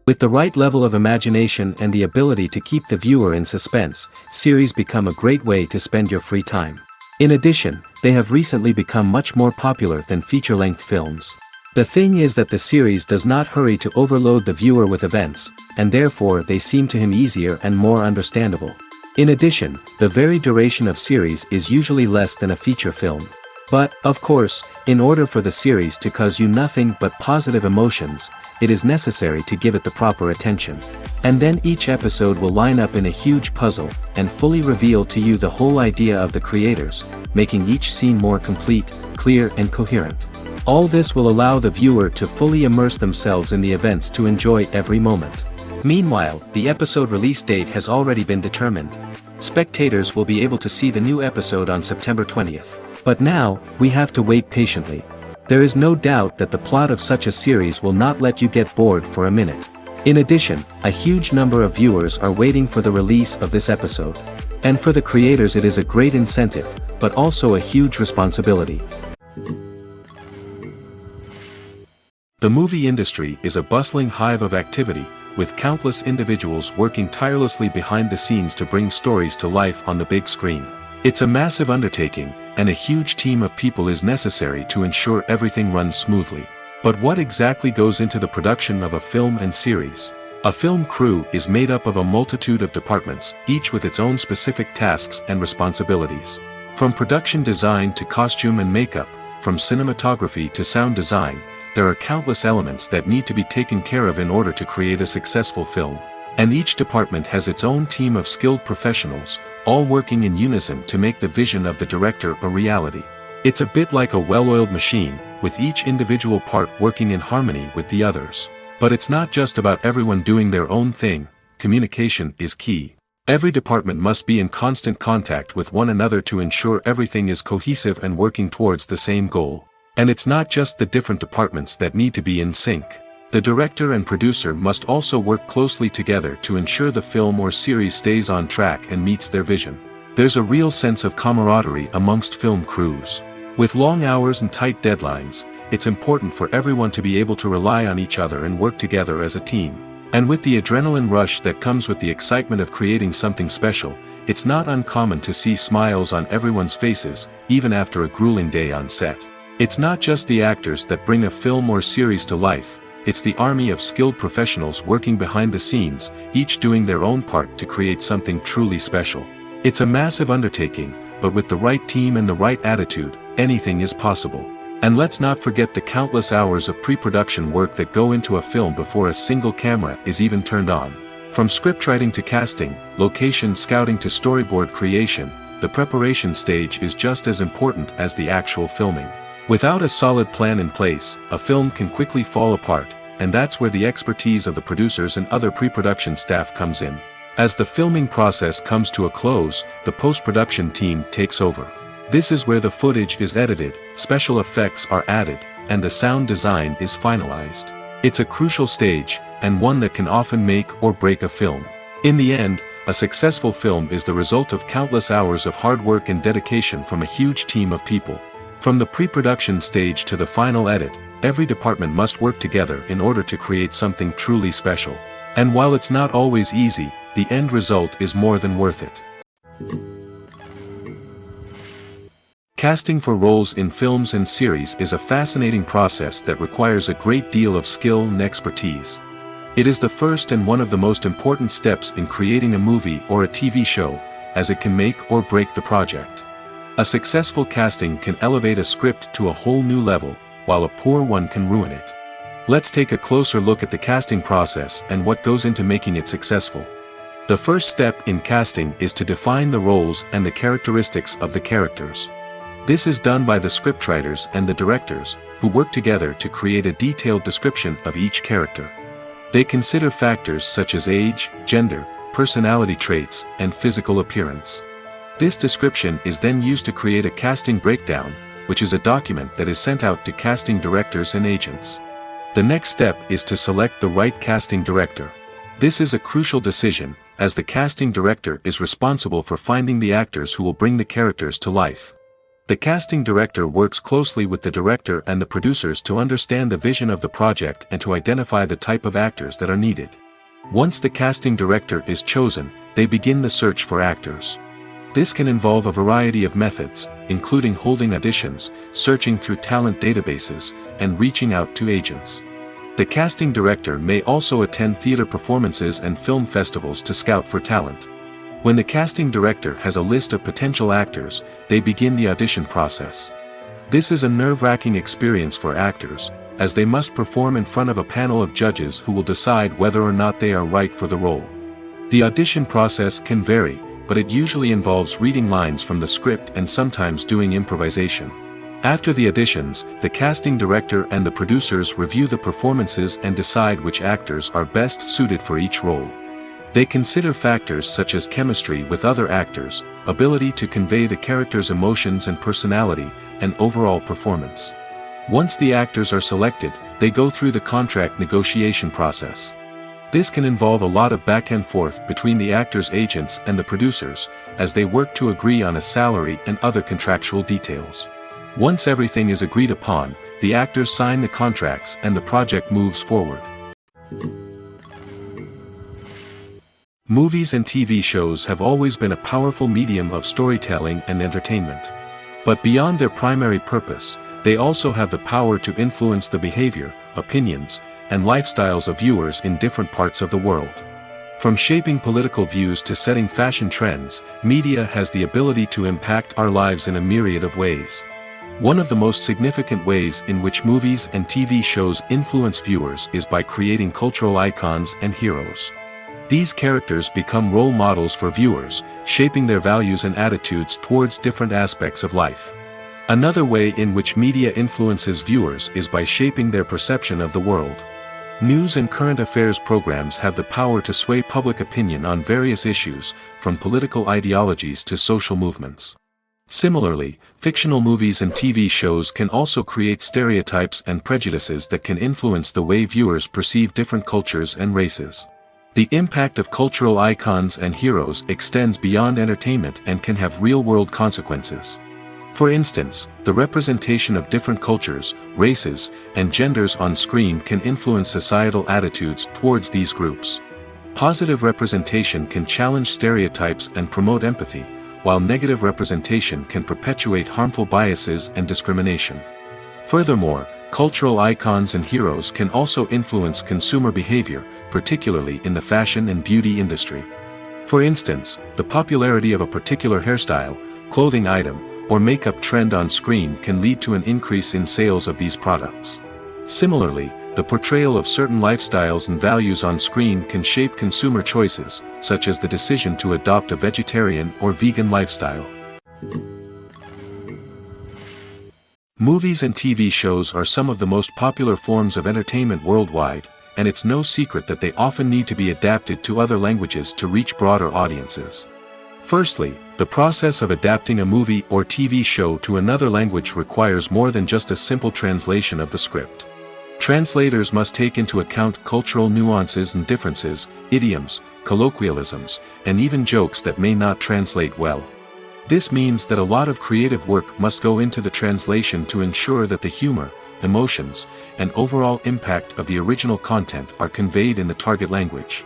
With the right level of imagination and the ability to keep the viewer in suspense, series become a great way to spend your free time. In addition, they have recently become much more popular than feature-length films. The thing is that the series does not hurry to overload the viewer with events, and therefore they seem to him easier and more understandable. In addition, the very duration of series is usually less than a feature film. But, of course, in order for the series to cause you nothing but positive emotions, it is necessary to give it the proper attention. And then each episode will line up in a huge puzzle, and fully reveal to you the whole idea of the creators, making each scene more complete, clear and coherent. All this will allow the viewer to fully immerse themselves in the events to enjoy every moment. Meanwhile, the episode release date has already been determined. Spectators will be able to see the new episode on September 20th. But now, we have to wait patiently. There is no doubt that the plot of such a series will not let you get bored for a minute. In addition, a huge number of viewers are waiting for the release of this episode. And for the creators it is a great incentive, but also a huge responsibility. The movie industry is a bustling hive of activity, with countless individuals working tirelessly behind the scenes to bring stories to life on the big screen. It's a massive undertaking, and a huge team of people is necessary to ensure everything runs smoothly. But what exactly goes into the production of a film and series? A film crew is made up of a multitude of departments, each with its own specific tasks and responsibilities. From production design to costume and makeup, from cinematography to sound design, there are countless elements that need to be taken care of in order to create a successful film. And each department has its own team of skilled professionals, all working in unison to make the vision of the director a reality. It's a bit like a well-oiled machine, with each individual part working in harmony with the others. But it's not just about everyone doing their own thing, communication is key. Every department must be in constant contact with one another to ensure everything is cohesive and working towards the same goal. And it's not just the different departments that need to be in sync. The director and producer must also work closely together to ensure the film or series stays on track and meets their vision. There's a real sense of camaraderie amongst film crews. With long hours and tight deadlines, it's important for everyone to be able to rely on each other and work together as a team. And with the adrenaline rush that comes with the excitement of creating something special, it's not uncommon to see smiles on everyone's faces, even after a grueling day on set. It's not just the actors that bring a film or series to life. It's the army of skilled professionals working behind the scenes, each doing their own part to create something truly special. It's a massive undertaking, but with the right team and the right attitude, anything is possible. And let's not forget the countless hours of pre-production work that go into a film before a single camera is even turned on. From scriptwriting to casting, location scouting to storyboard creation, the preparation stage is just as important as the actual filming. Without a solid plan in place, a film can quickly fall apart, and that's where the expertise of the producers and other pre-production staff comes in. As the filming process comes to a close, the post-production team takes over. This is where the footage is edited, special effects are added, and the sound design is finalized. It's a crucial stage, and one that can often make or break a film. In the end, a successful film is the result of countless hours of hard work and dedication from a huge team of people. From the pre-production stage to the final edit, every department must work together in order to create something truly special. And while it's not always easy, the end result is more than worth it. Casting for roles in films and series is a fascinating process that requires a great deal of skill and expertise. It is the first and one of the most important steps in creating a movie or a TV show, as it can make or break the project. A successful casting can elevate a script to a whole new level, while a poor one can ruin it. Let's take a closer look at the casting process and what goes into making it successful. The first step in casting is to define the roles and the characteristics of the characters. This is done by the scriptwriters and the directors, who work together to create a detailed description of each character. They consider factors such as age, gender, personality traits, and physical appearance. This description is then used to create a casting breakdown, which is a document that is sent out to casting directors and agents. The next step is to select the right casting director. This is a crucial decision, as the casting director is responsible for finding the actors who will bring the characters to life. The casting director works closely with the director and the producers to understand the vision of the project and to identify the type of actors that are needed. Once the casting director is chosen, they begin the search for actors. This can involve a variety of methods, including holding auditions, searching through talent databases, and reaching out to agents. The casting director may also attend theater performances and film festivals to scout for talent. When the casting director has a list of potential actors, they begin the audition process. This is a nerve-wracking experience for actors, as they must perform in front of a panel of judges who will decide whether or not they are right for the role. The audition process can vary, but it usually involves reading lines from the script and sometimes doing improvisation. After the auditions, the casting director and the producers review the performances and decide which actors are best suited for each role. They consider factors such as chemistry with other actors, ability to convey the character's emotions and personality, and overall performance. Once the actors are selected, they go through the contract negotiation process. This can involve a lot of back and forth between the actors' agents and the producers, as they work to agree on a salary and other contractual details. Once everything is agreed upon, the actors sign the contracts and the project moves forward. Movies and TV shows have always been a powerful medium of storytelling and entertainment. But beyond their primary purpose, they also have the power to influence the behavior, opinions, and lifestyles of viewers in different parts of the world. From shaping political views to setting fashion trends, media has the ability to impact our lives in a myriad of ways. One of the most significant ways in which movies and TV shows influence viewers is by creating cultural icons and heroes. These characters become role models for viewers, shaping their values and attitudes towards different aspects of life. Another way in which media influences viewers is by shaping their perception of the world. News and current affairs programs have the power to sway public opinion on various issues, from political ideologies to social movements. Similarly, fictional movies and TV shows can also create stereotypes and prejudices that can influence the way viewers perceive different cultures and races. The impact of cultural icons and heroes extends beyond entertainment and can have real-world consequences. For instance, the representation of different cultures, races, and genders on screen can influence societal attitudes towards these groups. Positive representation can challenge stereotypes and promote empathy, while negative representation can perpetuate harmful biases and discrimination. Furthermore, cultural icons and heroes can also influence consumer behavior, particularly in the fashion and beauty industry. For instance, the popularity of a particular hairstyle, clothing item, or makeup trend on screen can lead to an increase in sales of these products. Similarly, the portrayal of certain lifestyles and values on screen can shape consumer choices, such as the decision to adopt a vegetarian or vegan lifestyle. Movies and TV shows are some of the most popular forms of entertainment worldwide, and it's no secret that they often need to be adapted to other languages to reach broader audiences. Firstly, the process of adapting a movie or TV show to another language requires more than just a simple translation of the script. Translators must take into account cultural nuances and differences, idioms, colloquialisms, and even jokes that may not translate well. This means that a lot of creative work must go into the translation to ensure that the humor, emotions, and overall impact of the original content are conveyed in the target language.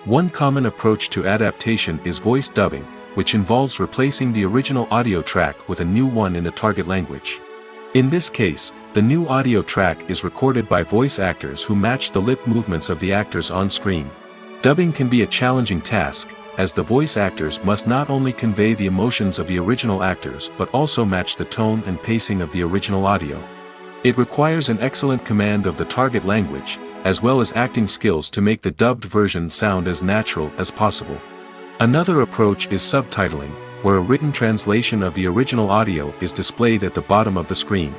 One common approach to adaptation is voice dubbing, which involves replacing the original audio track with a new one in the target language. In this case, the new audio track is recorded by voice actors who match the lip movements of the actors on screen. Dubbing can be a challenging task, as the voice actors must not only convey the emotions of the original actors but also match the tone and pacing of the original audio. It requires an excellent command of the target language, as well as acting skills to make the dubbed version sound as natural as possible. Another approach is subtitling, where a written translation of the original audio is displayed at the bottom of the screen.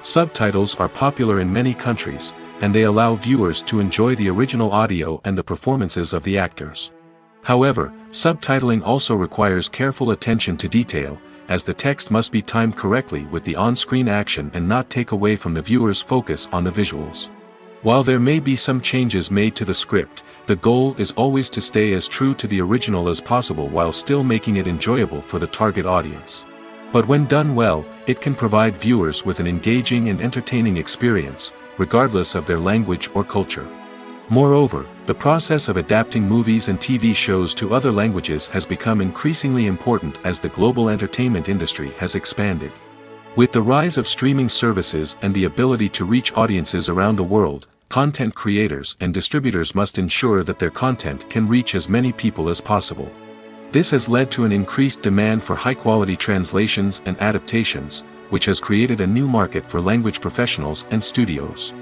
Subtitles are popular in many countries, and they allow viewers to enjoy the original audio and the performances of the actors. However, subtitling also requires careful attention to detail, as the text must be timed correctly with the on-screen action and not take away from the viewer's focus on the visuals. While there may be some changes made to the script, the goal is always to stay as true to the original as possible while still making it enjoyable for the target audience. But when done well, it can provide viewers with an engaging and entertaining experience, regardless of their language or culture. Moreover, the process of adapting movies and TV shows to other languages has become increasingly important as the global entertainment industry has expanded. With the rise of streaming services and the ability to reach audiences around the world, content creators and distributors must ensure that their content can reach as many people as possible. This has led to an increased demand for high-quality translations and adaptations, which has created a new market for language professionals and studios.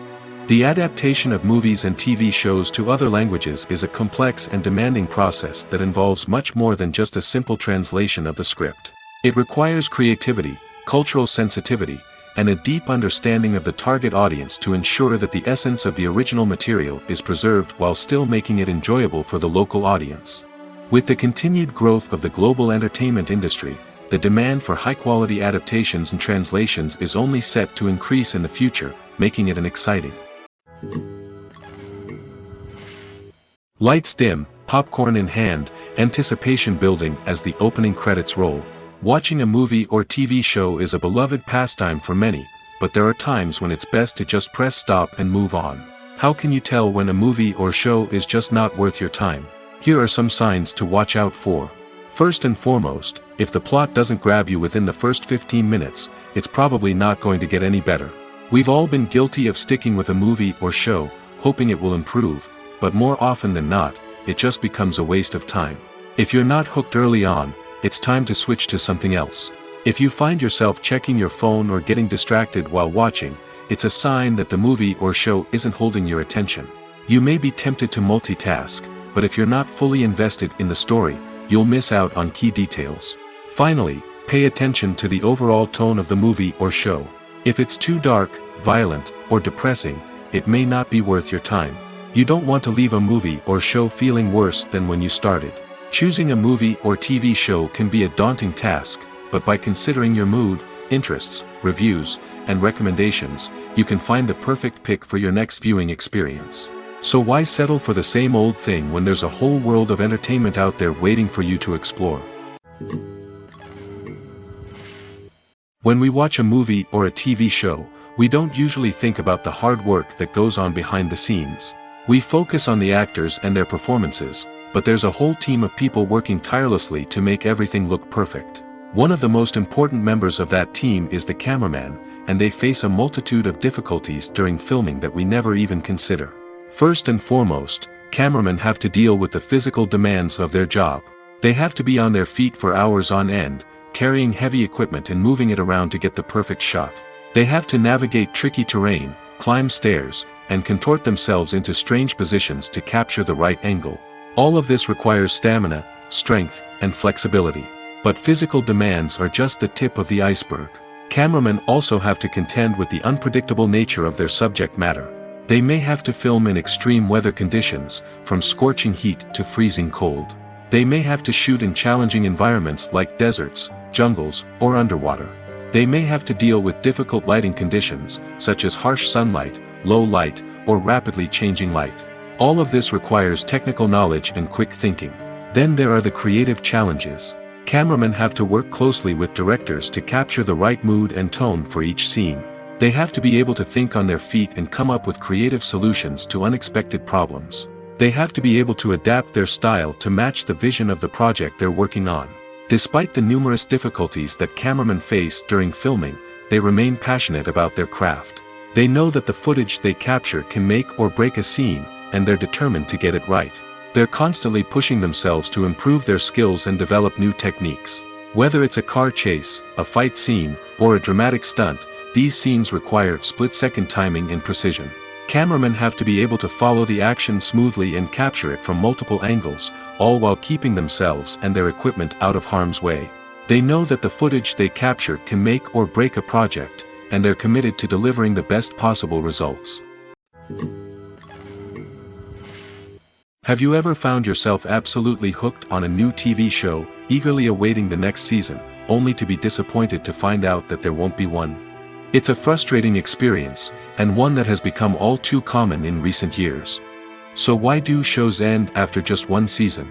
The adaptation of movies and TV shows to other languages is a complex and demanding process that involves much more than just a simple translation of the script. It requires creativity, cultural sensitivity, and a deep understanding of the target audience to ensure that the essence of the original material is preserved while still making it enjoyable for the local audience. With the continued growth of the global entertainment industry, the demand for high-quality adaptations and translations is only set to increase in the future, making it an exciting. Lights dim, popcorn in hand, anticipation building as the opening credits roll. Watching a movie or TV show is a beloved pastime for many, but there are times when it's best to just press stop and move on. How can you tell when a movie or show is just not worth your time? Here are some signs to watch out for. First and foremost, if the plot doesn't grab you within the first 15 minutes, it's probably not going to get any better. We've all been guilty of sticking with a movie or show, hoping it will improve, but more often than not, it just becomes a waste of time. If you're not hooked early on, it's time to switch to something else. If you find yourself checking your phone or getting distracted while watching, it's a sign that the movie or show isn't holding your attention. You may be tempted to multitask, but if you're not fully invested in the story, you'll miss out on key details. Finally, pay attention to the overall tone of the movie or show. If it's too dark, violent, or depressing, it may not be worth your time. You don't want to leave a movie or show feeling worse than when you started. Choosing a movie or TV show can be a daunting task, but by considering your mood, interests, reviews, and recommendations, you can find the perfect pick for your next viewing experience. So why settle for the same old thing when there's a whole world of entertainment out there waiting for you to explore? When we watch a movie or a TV show, we don't usually think about the hard work that goes on behind the scenes. We focus on the actors and their performances, but there's a whole team of people working tirelessly to make everything look perfect. One of the most important members of that team is the cameraman, and they face a multitude of difficulties during filming that we never even consider. First and foremost, cameramen have to deal with the physical demands of their job. They have to be on their feet for hours on end, carrying heavy equipment and moving it around to get the perfect shot. They have to navigate tricky terrain, climb stairs, and contort themselves into strange positions to capture the right angle. All of this requires stamina, strength, and flexibility. But physical demands are just the tip of the iceberg. Cameramen also have to contend with the unpredictable nature of their subject matter. They may have to film in extreme weather conditions, from scorching heat to freezing cold. They may have to shoot in challenging environments like deserts, jungles, or underwater. They may have to deal with difficult lighting conditions, such as harsh sunlight, low light, or rapidly changing light. All of this requires technical knowledge and quick thinking. Then there are the creative challenges. Cameramen have to work closely with directors to capture the right mood and tone for each scene. They have to be able to think on their feet and come up with creative solutions to unexpected problems. They have to be able to adapt their style to match the vision of the project they're working on. Despite the numerous difficulties that cameramen face during filming, they remain passionate about their craft. They know that the footage they capture can make or break a scene, and they're determined to get it right. They're constantly pushing themselves to improve their skills and develop new techniques. Whether it's a car chase, a fight scene, or a dramatic stunt, these scenes require split-second timing and precision. Cameramen have to be able to follow the action smoothly and capture it from multiple angles, all while keeping themselves and their equipment out of harm's way. They know that the footage they capture can make or break a project, and they're committed to delivering the best possible results. Have you ever found yourself absolutely hooked on a new TV show, eagerly awaiting the next season, only to be disappointed to find out that there won't be one? It's a frustrating experience, and one that has become all too common in recent years. So why do shows end after just one season?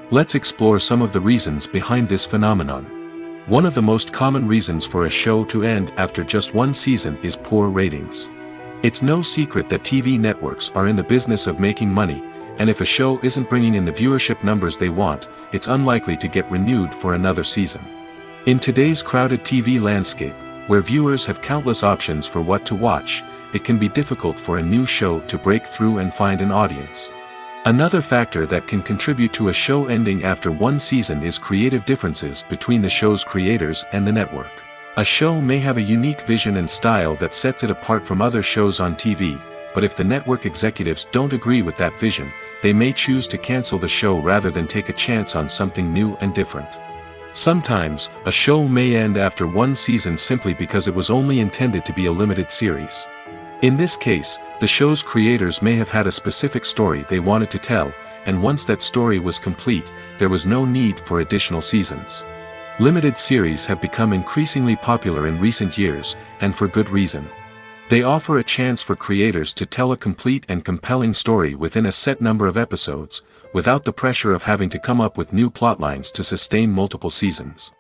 Let's explore some of the reasons behind this phenomenon. One of the most common reasons for a show to end after just one season is poor ratings. It's no secret that TV networks are in the business of making money, and if a show isn't bringing in the viewership numbers they want, it's unlikely to get renewed for another season. In today's crowded TV landscape, where viewers have countless options for what to watch, it can be difficult for a new show to break through and find an audience. Another factor that can contribute to a show ending after one season is creative differences between the show's creators and the network. A show may have a unique vision and style that sets it apart from other shows on TV, but if the network executives don't agree with that vision, they may choose to cancel the show rather than take a chance on something new and different. Sometimes, a show may end after one season simply because it was only intended to be a limited series. In this case, the show's creators may have had a specific story they wanted to tell, and once that story was complete, there was no need for additional seasons. Limited series have become increasingly popular in recent years, and for good reason. They offer a chance for creators to tell a complete and compelling story within a set number of episodes, without the pressure of having to come up with new plotlines to sustain multiple seasons.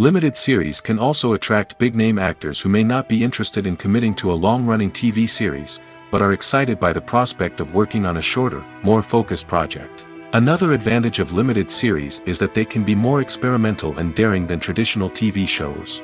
Limited series can also attract big-name actors who may not be interested in committing to a long-running TV series, but are excited by the prospect of working on a shorter, more focused project. Another advantage of limited series is that they can be more experimental and daring than traditional TV shows.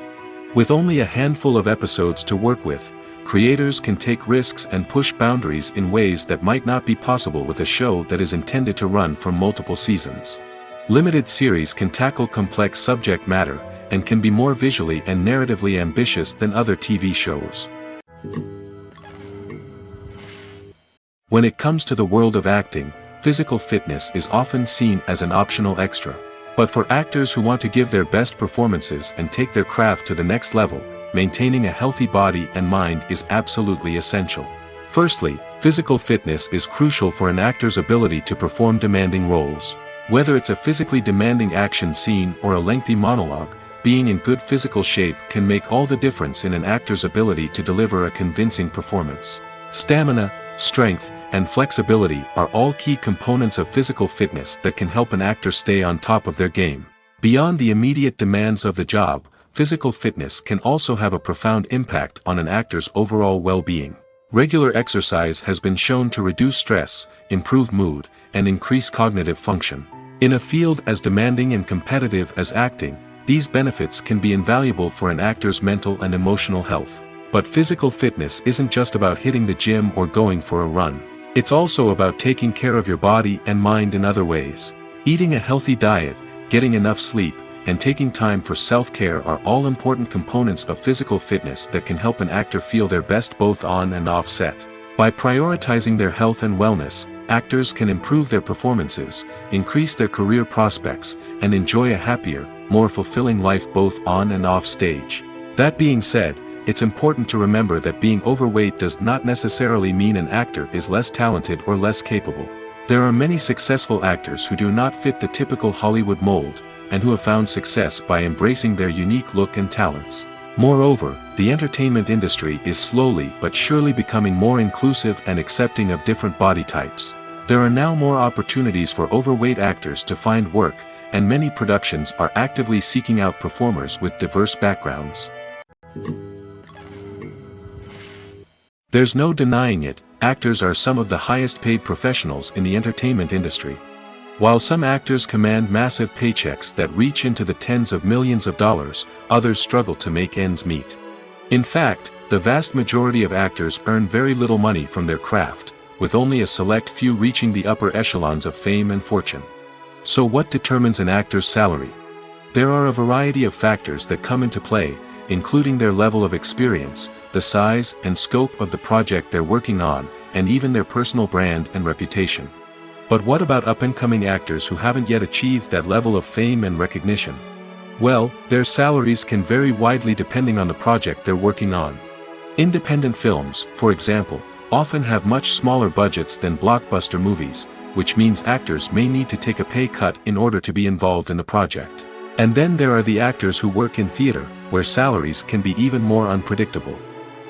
With only a handful of episodes to work with, creators can take risks and push boundaries in ways that might not be possible with a show that is intended to run for multiple seasons. Limited series can tackle complex subject matter, and can be more visually and narratively ambitious than other TV shows. When it comes to the world of acting, physical fitness is often seen as an optional extra. But for actors who want to give their best performances and take their craft to the next level, maintaining a healthy body and mind is absolutely essential. Firstly, physical fitness is crucial for an actor's ability to perform demanding roles. Whether it's a physically demanding action scene or a lengthy monologue, being in good physical shape can make all the difference in an actor's ability to deliver a convincing performance. Stamina, strength, and flexibility are all key components of physical fitness that can help an actor stay on top of their game. Beyond the immediate demands of the job, physical fitness can also have a profound impact on an actor's overall well-being. Regular exercise has been shown to reduce stress, improve mood, and increase cognitive function. In a field as demanding and competitive as acting, these benefits can be invaluable for an actor's mental and emotional health. But physical fitness isn't just about hitting the gym or going for a run. It's also about taking care of your body and mind in other ways. Eating a healthy diet, getting enough sleep, and taking time for self-care are all important components of physical fitness that can help an actor feel their best both on and off set. By prioritizing their health and wellness, actors can improve their performances, increase their career prospects, and enjoy a happier, more fulfilling life both on and off stage. That being said, it's important to remember that being overweight does not necessarily mean an actor is less talented or less capable. There are many successful actors who do not fit the typical Hollywood mold, and who have found success by embracing their unique look and talents. Moreover, the entertainment industry is slowly but surely becoming more inclusive and accepting of different body types. There are now more opportunities for overweight actors to find work, and many productions are actively seeking out performers with diverse backgrounds. There's no denying it, actors are some of the highest paid professionals in the entertainment industry. While some actors command massive paychecks that reach into the tens of millions of dollars, others struggle to make ends meet. In fact, the vast majority of actors earn very little money from their craft, with only a select few reaching the upper echelons of fame and fortune. So what determines an actor's salary? There are a variety of factors that come into play, including their level of experience, the size and scope of the project they're working on, and even their personal brand and reputation. But what about up-and-coming actors who haven't yet achieved that level of fame and recognition? Well, their salaries can vary widely depending on the project they're working on. Independent films, for example, often have much smaller budgets than blockbuster movies, which means actors may need to take a pay cut in order to be involved in the project. And then there are the actors who work in theater, where salaries can be even more unpredictable.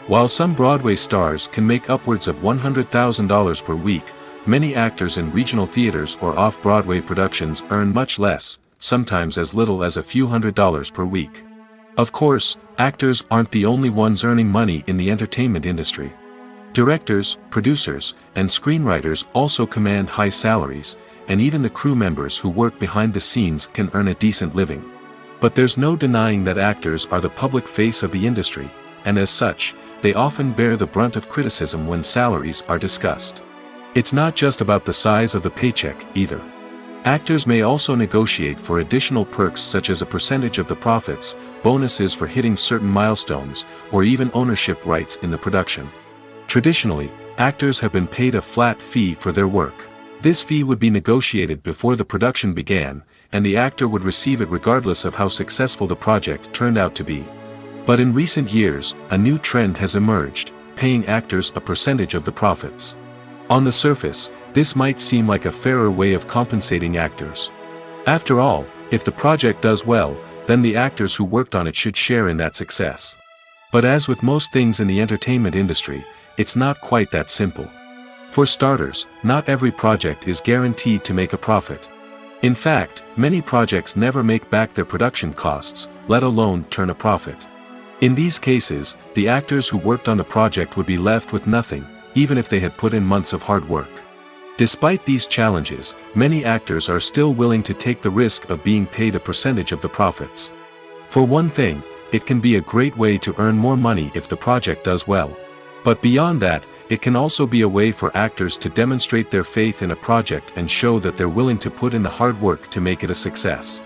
While some Broadway stars can make upwards of $100,000 per week, many actors in regional theaters or off-Broadway productions earn much less, sometimes as little as a few $100s per week. Of course, actors aren't the only ones earning money in the entertainment industry. Directors, producers, and screenwriters also command high salaries, and even the crew members who work behind the scenes can earn a decent living. But there's no denying that actors are the public face of the industry, and as such, they often bear the brunt of criticism when salaries are discussed. It's not just about the size of the paycheck, either. Actors may also negotiate for additional perks such as a percentage of the profits, bonuses for hitting certain milestones, or even ownership rights in the production. Traditionally, actors have been paid a flat fee for their work. This fee would be negotiated before the production began, and the actor would receive it regardless of how successful the project turned out to be. But in recent years, a new trend has emerged, paying actors a percentage of the profits. On the surface, this might seem like a fairer way of compensating actors. After all, if the project does well, then the actors who worked on it should share in that success. But as with most things in the entertainment industry, it's not quite that simple. For starters, not every project is guaranteed to make a profit. In fact, many projects never make back their production costs, let alone turn a profit. In these cases, the actors who worked on the project would be left with nothing, even if they had put in months of hard work. Despite these challenges, many actors are still willing to take the risk of being paid a percentage of the profits. For one thing, it can be a great way to earn more money if the project does well. But beyond that, it can also be a way for actors to demonstrate their faith in a project and show that they're willing to put in the hard work to make it a success.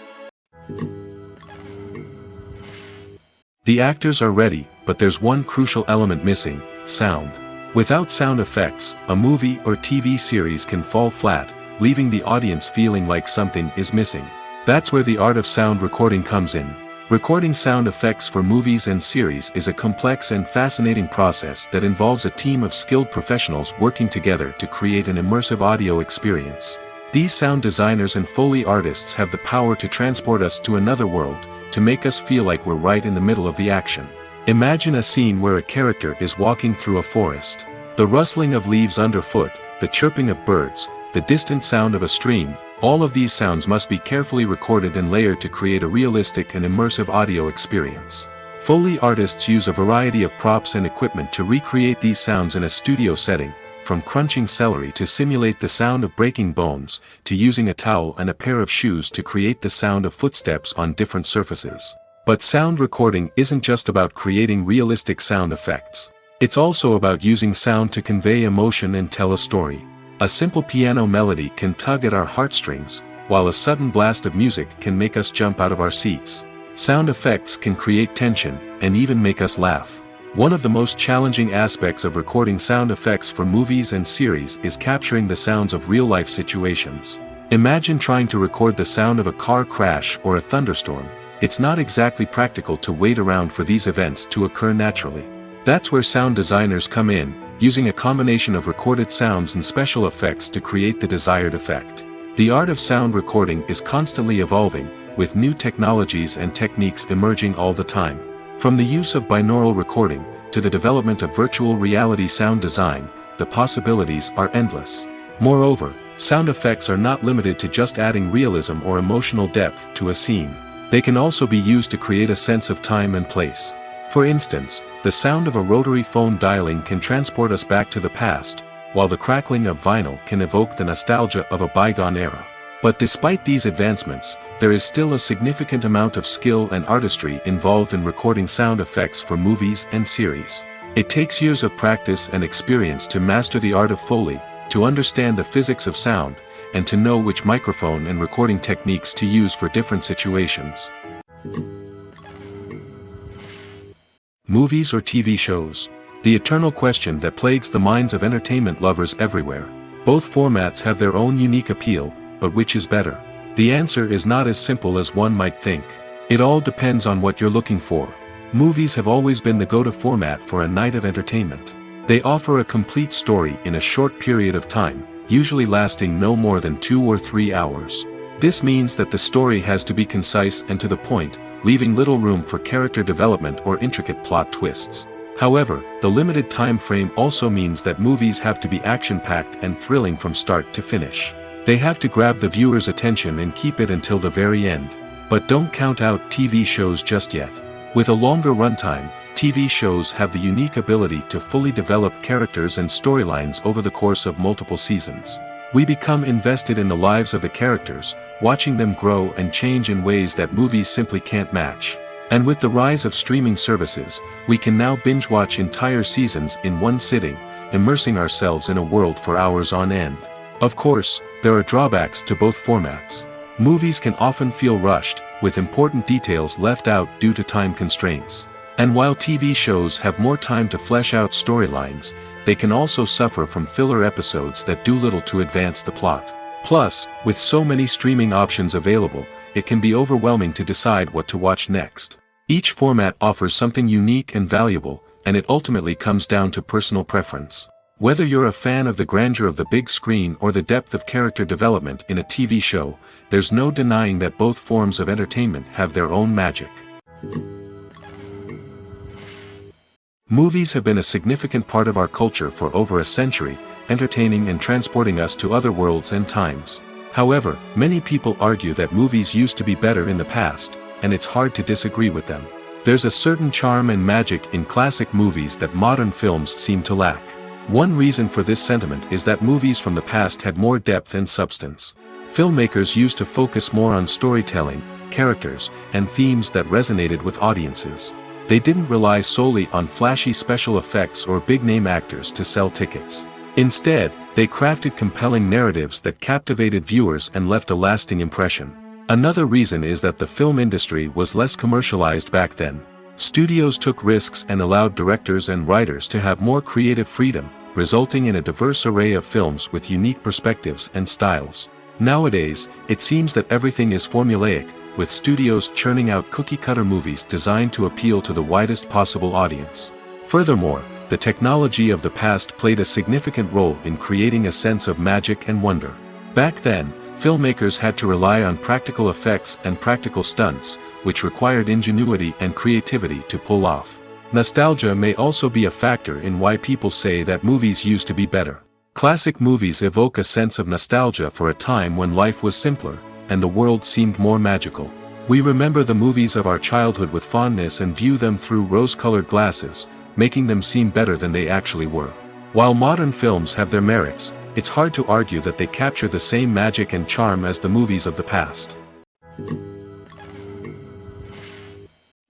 The actors are ready, but there's one crucial element missing: sound. Without sound effects, a movie or TV series can fall flat, leaving the audience feeling like something is missing. That's where the art of sound recording comes in. Recording sound effects for movies and series is a complex and fascinating process that involves a team of skilled professionals working together to create an immersive audio experience. These sound designers and Foley artists have the power to transport us to another world, to make us feel like we're right in the middle of the action. Imagine a scene where a character is walking through a forest. The rustling of leaves underfoot, the chirping of birds, the distant sound of a stream, all of these sounds must be carefully recorded and layered to create a realistic and immersive audio experience. Foley artists use a variety of props and equipment to recreate these sounds in a studio setting, from crunching celery to simulate the sound of breaking bones, to using a towel and a pair of shoes to create the sound of footsteps on different surfaces. But sound recording isn't just about creating realistic sound effects. It's also about using sound to convey emotion and tell a story. A simple piano melody can tug at our heartstrings, while a sudden blast of music can make us jump out of our seats. Sound effects can create tension, and even make us laugh. One of the most challenging aspects of recording sound effects for movies and series is capturing the sounds of real-life situations. Imagine trying to record the sound of a car crash or a thunderstorm. It's not exactly practical to wait around for these events to occur naturally. That's where sound designers come in, using a combination of recorded sounds and special effects to create the desired effect. The art of sound recording is constantly evolving, with new technologies and techniques emerging all the time. From the use of binaural recording, to the development of virtual reality sound design, the possibilities are endless. Moreover, sound effects are not limited to just adding realism or emotional depth to a scene. They can also be used to create a sense of time and place. For instance, the sound of a rotary phone dialing can transport us back to the past, while the crackling of vinyl can evoke the nostalgia of a bygone era. But despite these advancements, there is still a significant amount of skill and artistry involved in recording sound effects for movies and series. It takes years of practice and experience to master the art of Foley, to understand the physics of sound, and to know which microphone and recording techniques to use for different situations. Movies or TV shows? The eternal question that plagues the minds of entertainment lovers everywhere. Both formats have their own unique appeal, but which is better? The answer is not as simple as one might think. It all depends on what you're looking for. Movies have always been the go-to format for a night of entertainment. They offer a complete story in a short period of time, usually lasting no more than 2 or 3 hours. This means that the story has to be concise and to the point, leaving little room for character development or intricate plot twists. However, the limited time frame also means that movies have to be action-packed and thrilling from start to finish. They have to grab the viewer's attention and keep it until the very end. But don't count out TV shows just yet. With a longer runtime, TV shows have the unique ability to fully develop characters and storylines over the course of multiple seasons. We become invested in the lives of the characters, watching them grow and change in ways that movies simply can't match. And with the rise of streaming services, we can now binge-watch entire seasons in one sitting, immersing ourselves in a world for hours on end. Of course, there are drawbacks to both formats. Movies can often feel rushed, with important details left out due to time constraints. And while TV shows have more time to flesh out storylines, they can also suffer from filler episodes that do little to advance the plot. Plus, with so many streaming options available, it can be overwhelming to decide what to watch next. Each format offers something unique and valuable, and it ultimately comes down to personal preference. Whether you're a fan of the grandeur of the big screen or the depth of character development in a TV show, there's no denying that both forms of entertainment have their own magic. Movies have been a significant part of our culture for over a century, entertaining and transporting us to other worlds and times. However, many people argue that movies used to be better in the past, and it's hard to disagree with them. There's a certain charm and magic in classic movies that modern films seem to lack. One reason for this sentiment is that movies from the past had more depth and substance. Filmmakers used to focus more on storytelling, characters, and themes that resonated with audiences. They didn't rely solely on flashy special effects or big-name actors to sell tickets. Instead, they crafted compelling narratives that captivated viewers and left a lasting impression. Another reason is that the film industry was less commercialized back then. Studios took risks and allowed directors and writers to have more creative freedom, resulting in a diverse array of films with unique perspectives and styles. Nowadays, it seems that everything is formulaic, with studios churning out cookie-cutter movies designed to appeal to the widest possible audience. Furthermore, the technology of the past played a significant role in creating a sense of magic and wonder. Back then, filmmakers had to rely on practical effects and practical stunts, which required ingenuity and creativity to pull off. Nostalgia may also be a factor in why people say that movies used to be better. Classic movies evoke a sense of nostalgia for a time when life was simpler, and the world seemed more magical. We remember the movies of our childhood with fondness and view them through rose-colored glasses, making them seem better than they actually were. While modern films have their merits, it's hard to argue that they capture the same magic and charm as the movies of the past.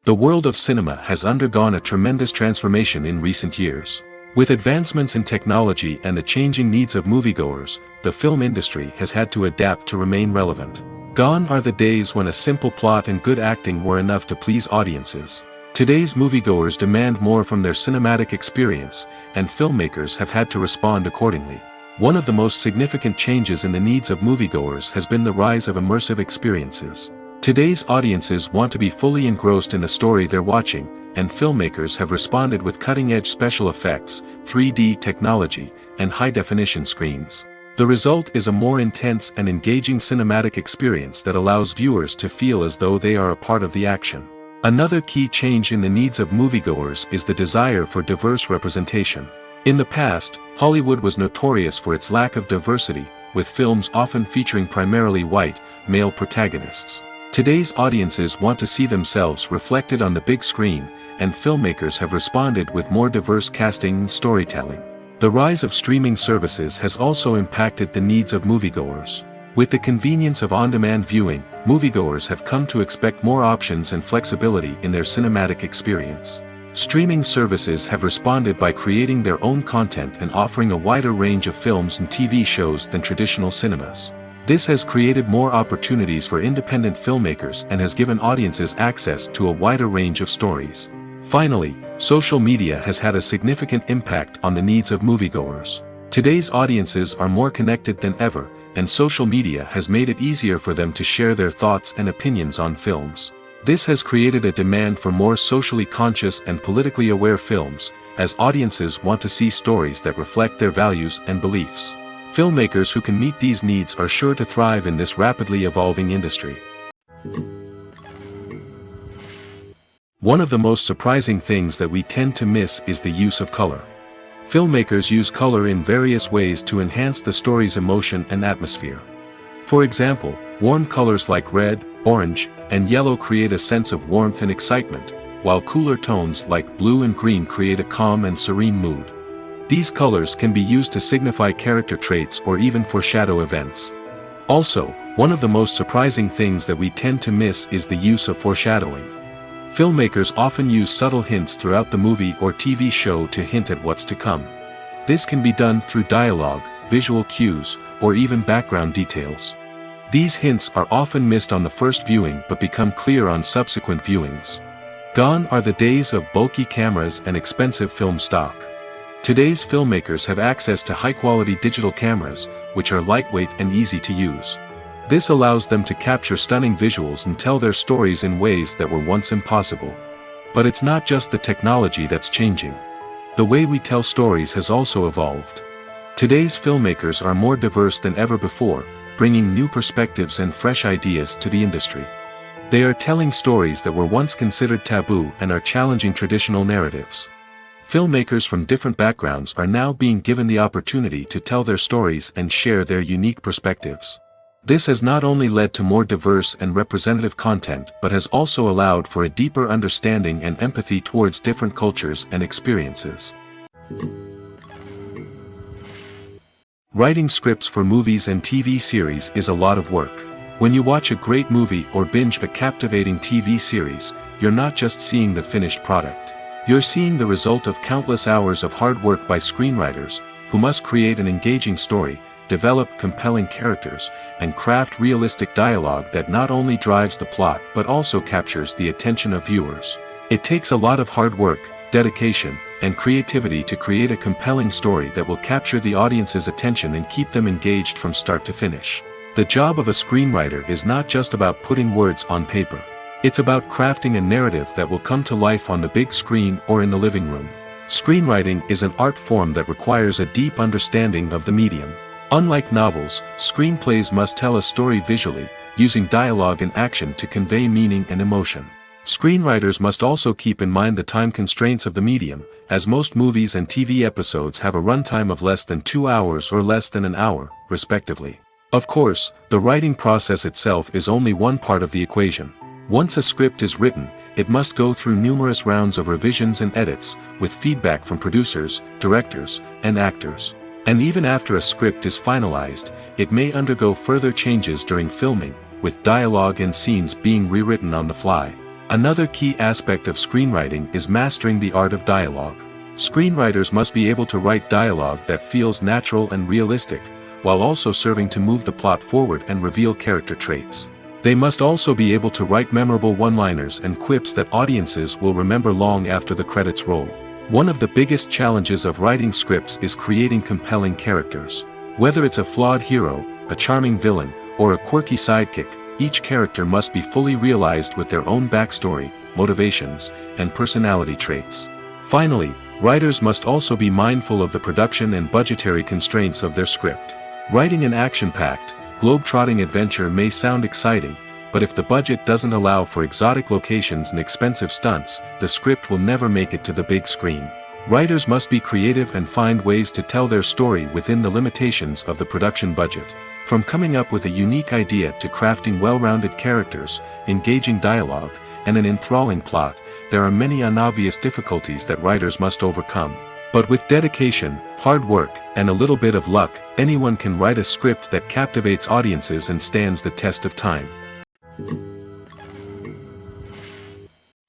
The world of cinema has undergone a tremendous transformation in recent years. With advancements in technology and the changing needs of moviegoers, the film industry has had to adapt to remain relevant. Gone are the days when a simple plot and good acting were enough to please audiences. Today's moviegoers demand more from their cinematic experience, and filmmakers have had to respond accordingly. One of the most significant changes in the needs of moviegoers has been the rise of immersive experiences. Today's audiences want to be fully engrossed in the story they're watching, and filmmakers have responded with cutting-edge special effects, 3D technology, and high-definition screens. The result is a more intense and engaging cinematic experience that allows viewers to feel as though they are a part of the action. Another key change in the needs of moviegoers is the desire for diverse representation. In the past, Hollywood was notorious for its lack of diversity, with films often featuring primarily white, male protagonists. Today's audiences want to see themselves reflected on the big screen, and filmmakers have responded with more diverse casting and storytelling. The rise of streaming services has also impacted the needs of moviegoers. With the convenience of on-demand viewing, moviegoers have come to expect more options and flexibility in their cinematic experience. Streaming services have responded by creating their own content and offering a wider range of films and TV shows than traditional cinemas. This has created more opportunities for independent filmmakers and has given audiences access to a wider range of stories. Finally, social media has had a significant impact on the needs of moviegoers. Today's audiences are more connected than ever, and social media has made it easier for them to share their thoughts and opinions on films. This has created a demand for more socially conscious and politically aware films, as audiences want to see stories that reflect their values and beliefs. Filmmakers who can meet these needs are sure to thrive in this rapidly evolving industry. One of the most surprising things that we tend to miss is the use of color. Filmmakers use color in various ways to enhance the story's emotion and atmosphere. For example, warm colors like red, orange, and yellow create a sense of warmth and excitement, while cooler tones like blue and green create a calm and serene mood. These colors can be used to signify character traits or even foreshadow events. Also, one of the most surprising things that we tend to miss is the use of foreshadowing. Filmmakers often use subtle hints throughout the movie or TV show to hint at what's to come. This can be done through dialogue, visual cues, or even background details. These hints are often missed on the first viewing but become clear on subsequent viewings. Gone are the days of bulky cameras and expensive film stock. Today's filmmakers have access to high-quality digital cameras, which are lightweight and easy to use. This allows them to capture stunning visuals and tell their stories in ways that were once impossible. But it's not just the technology that's changing. The way we tell stories has also evolved. Today's filmmakers are more diverse than ever before, bringing new perspectives and fresh ideas to the industry. They are telling stories that were once considered taboo and are challenging traditional narratives. Filmmakers from different backgrounds are now being given the opportunity to tell their stories and share their unique perspectives. This has not only led to more diverse and representative content but has also allowed for a deeper understanding and empathy towards different cultures and experiences. Writing scripts for movies and TV series is a lot of work. When you watch a great movie or binge a captivating TV series, you're not just seeing the finished product. You're seeing the result of countless hours of hard work by screenwriters, who must create an engaging story, develop compelling characters, and craft realistic dialogue that not only drives the plot but also captures the attention of viewers. It takes a lot of hard work, dedication, and creativity to create a compelling story that will capture the audience's attention and keep them engaged from start to finish. The job of a screenwriter is not just about putting words on paper. It's about crafting a narrative that will come to life on the big screen or in the living room. Screenwriting is an art form that requires a deep understanding of the medium. Unlike novels, screenplays must tell a story visually, using dialogue and action to convey meaning and emotion. Screenwriters must also keep in mind the time constraints of the medium, as most movies and TV episodes have a runtime of less than 2 hours or less than an hour, respectively. Of course, the writing process itself is only one part of the equation. Once a script is written, it must go through numerous rounds of revisions and edits, with feedback from producers, directors, and actors. And even after a script is finalized, it may undergo further changes during filming, with dialogue and scenes being rewritten on the fly. Another key aspect of screenwriting is mastering the art of dialogue. Screenwriters must be able to write dialogue that feels natural and realistic, while also serving to move the plot forward and reveal character traits. They must also be able to write memorable one-liners and quips that audiences will remember long after the credits roll. One of the biggest challenges of writing scripts is creating compelling characters. Whether it's a flawed hero, a charming villain, or a quirky sidekick, each character must be fully realized with their own backstory, motivations, and personality traits. Finally, writers must also be mindful of the production and budgetary constraints of their script. Writing an action-packed, globe-trotting adventure may sound exciting, but if the budget doesn't allow for exotic locations and expensive stunts, the script will never make it to the big screen. Writers must be creative and find ways to tell their story within the limitations of the production budget. From coming up with a unique idea to crafting well-rounded characters, engaging dialogue, and an enthralling plot, there are many unobvious difficulties that writers must overcome. But with dedication, hard work, and a little bit of luck, anyone can write a script that captivates audiences and stands the test of time.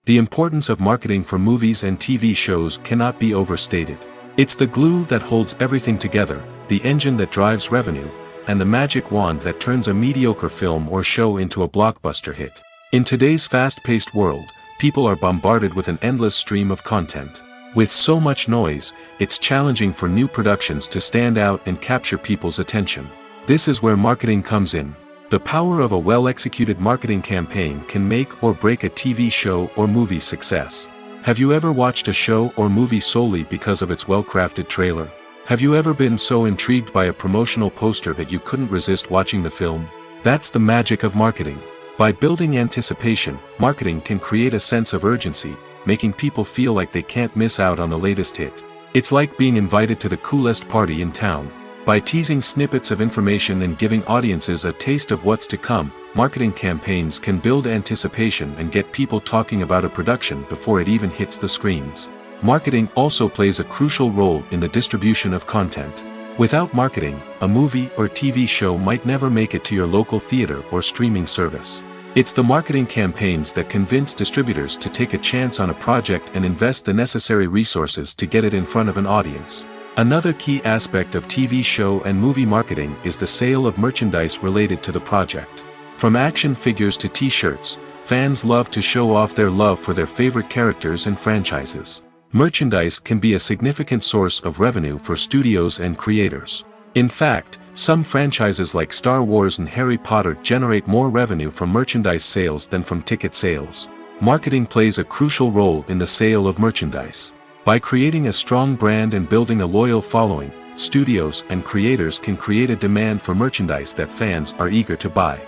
The importance of marketing for movies and TV shows cannot be overstated. It's the glue that holds everything together, the engine that drives revenue, and the magic wand that turns a mediocre film or show into a blockbuster hit. In today's fast-paced world, people are bombarded with an endless stream of content. With so much noise, it's challenging for new productions to stand out and capture people's attention. This is where marketing comes in. The power of a well-executed marketing campaign can make or break a TV show or movie's success. Have you ever watched a show or movie solely because of its well-crafted trailer? Have you ever been so intrigued by a promotional poster that you couldn't resist watching the film? That's the magic of marketing. By building anticipation, marketing can create a sense of urgency, making people feel like they can't miss out on the latest hit. It's like being invited to the coolest party in town. By teasing snippets of information and giving audiences a taste of what's to come, marketing campaigns can build anticipation and get people talking about a production before it even hits the screens. Marketing also plays a crucial role in the distribution of content. Without marketing, a movie or TV show might never make it to your local theater or streaming service. It's the marketing campaigns that convince distributors to take a chance on a project and invest the necessary resources to get it in front of an audience. Another key aspect of TV show and movie marketing is the sale of merchandise related to the project. From action figures to t-shirts, fans love to show off their love for their favorite characters and franchises. Merchandise can be a significant source of revenue for studios and creators. In fact, some franchises like Star Wars and Harry Potter generate more revenue from merchandise sales than from ticket sales. Marketing plays a crucial role in the sale of merchandise. By creating a strong brand and building a loyal following, studios and creators can create a demand for merchandise that fans are eager to buy.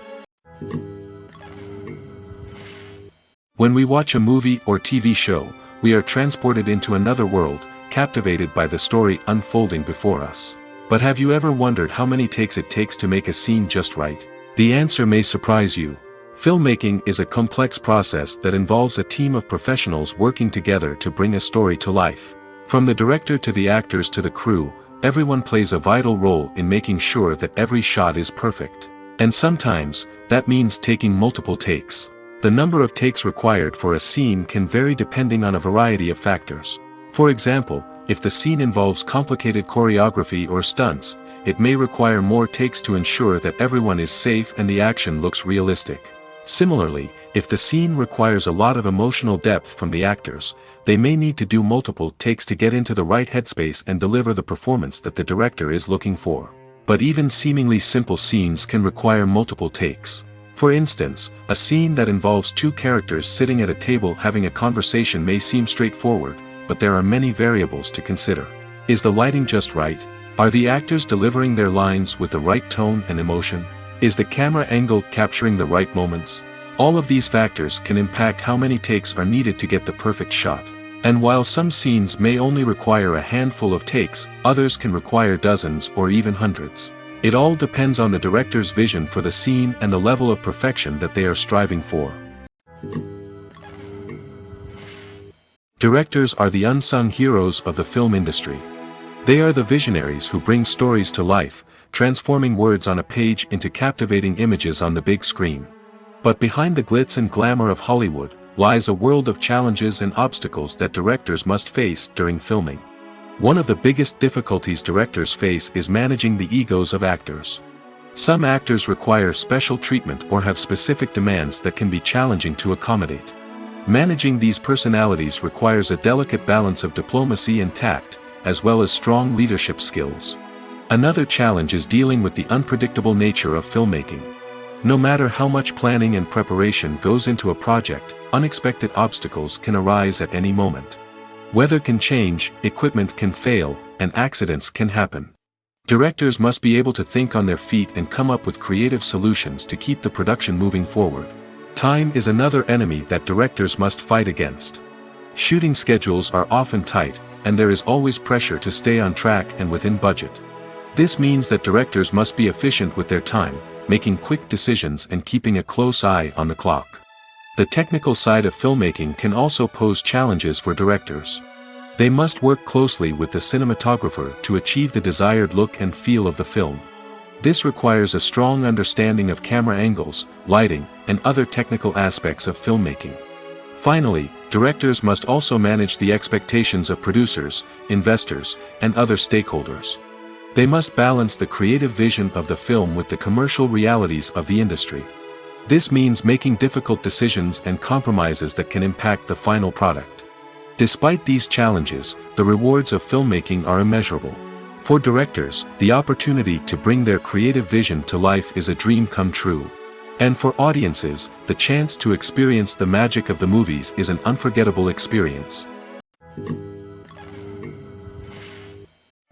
When we watch a movie or TV show, we are transported into another world, captivated by the story unfolding before us. But have you ever wondered how many takes it takes to make a scene just right? The answer may surprise you. Filmmaking is a complex process that involves a team of professionals working together to bring a story to life. From the director to the actors to the crew, everyone plays a vital role in making sure that every shot is perfect. And sometimes, that means taking multiple takes. The number of takes required for a scene can vary depending on a variety of factors. For example, if the scene involves complicated choreography or stunts, it may require more takes to ensure that everyone is safe and the action looks realistic. Similarly, if the scene requires a lot of emotional depth from the actors, they may need to do multiple takes to get into the right headspace and deliver the performance that the director is looking for. But even seemingly simple scenes can require multiple takes. For instance, a scene that involves two characters sitting at a table having a conversation may seem straightforward, but there are many variables to consider. Is the lighting just right? Are the actors delivering their lines with the right tone and emotion? Is the camera angle capturing the right moments? All of these factors can impact how many takes are needed to get the perfect shot. And while some scenes may only require a handful of takes, others can require dozens or even hundreds. It all depends on the director's vision for the scene and the level of perfection that they are striving for. Directors are the unsung heroes of the film industry. They are the visionaries who bring stories to life, transforming words on a page into captivating images on the big screen. But behind the glitz and glamour of Hollywood, lies a world of challenges and obstacles that directors must face during filming. One of the biggest difficulties directors face is managing the egos of actors. Some actors require special treatment or have specific demands that can be challenging to accommodate. Managing these personalities requires a delicate balance of diplomacy and tact, as well as strong leadership skills. Another challenge is dealing with the unpredictable nature of filmmaking. No matter how much planning and preparation goes into a project, unexpected obstacles can arise at any moment. Weather can change, equipment can fail, and accidents can happen. Directors must be able to think on their feet and come up with creative solutions to keep the production moving forward. Time is another enemy that directors must fight against. Shooting schedules are often tight, and there is always pressure to stay on track and within budget. This means that directors must be efficient with their time, making quick decisions and keeping a close eye on the clock. The technical side of filmmaking can also pose challenges for directors. They must work closely with the cinematographer to achieve the desired look and feel of the film. This requires a strong understanding of camera angles, lighting, and other technical aspects of filmmaking. Finally, directors must also manage the expectations of producers, investors, and other stakeholders. They must balance the creative vision of the film with the commercial realities of the industry. This means making difficult decisions and compromises that can impact the final product. Despite these challenges, the rewards of filmmaking are immeasurable. For directors, the opportunity to bring their creative vision to life is a dream come true. And for audiences, the chance to experience the magic of the movies is an unforgettable experience.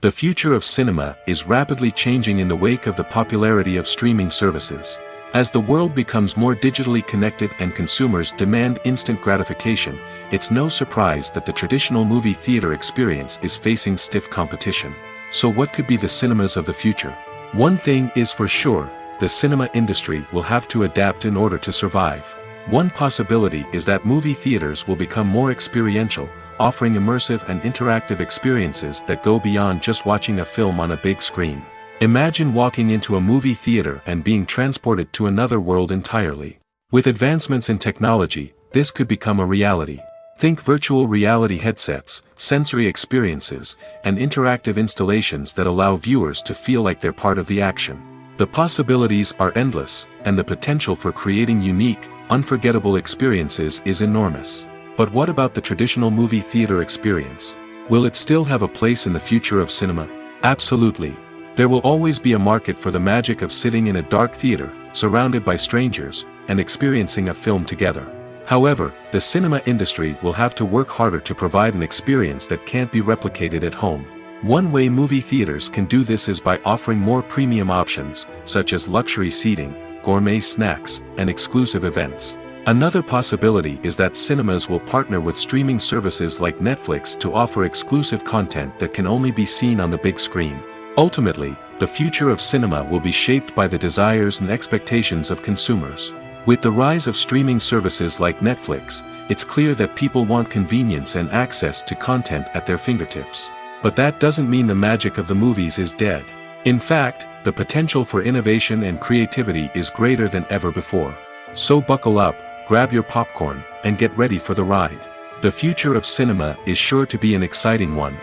The future of cinema is rapidly changing in the wake of the popularity of streaming services. As the world becomes more digitally connected and consumers demand instant gratification, it's no surprise that the traditional movie theater experience is facing stiff competition. So what could be the cinemas of the future? One thing is for sure, the cinema industry will have to adapt in order to survive. One possibility is that movie theaters will become more experiential, offering immersive and interactive experiences that go beyond just watching a film on a big screen. Imagine walking into a movie theater and being transported to another world entirely. With advancements in technology, this could become a reality. Think virtual reality headsets, sensory experiences, and interactive installations that allow viewers to feel like they're part of the action. The possibilities are endless, and the potential for creating unique, unforgettable experiences is enormous. But what about the traditional movie theater experience? Will it still have a place in the future of cinema? Absolutely. There will always be a market for the magic of sitting in a dark theater, surrounded by strangers, and experiencing a film together. However, the cinema industry will have to work harder to provide an experience that can't be replicated at home. One way movie theaters can do this is by offering more premium options, such as luxury seating, gourmet snacks, and exclusive events. Another possibility is that cinemas will partner with streaming services like Netflix to offer exclusive content that can only be seen on the big screen. Ultimately, the future of cinema will be shaped by the desires and expectations of consumers. With the rise of streaming services like Netflix, it's clear that people want convenience and access to content at their fingertips. But that doesn't mean the magic of the movies is dead. In fact, the potential for innovation and creativity is greater than ever before. So buckle up, grab your popcorn, and get ready for the ride. The future of cinema is sure to be an exciting one.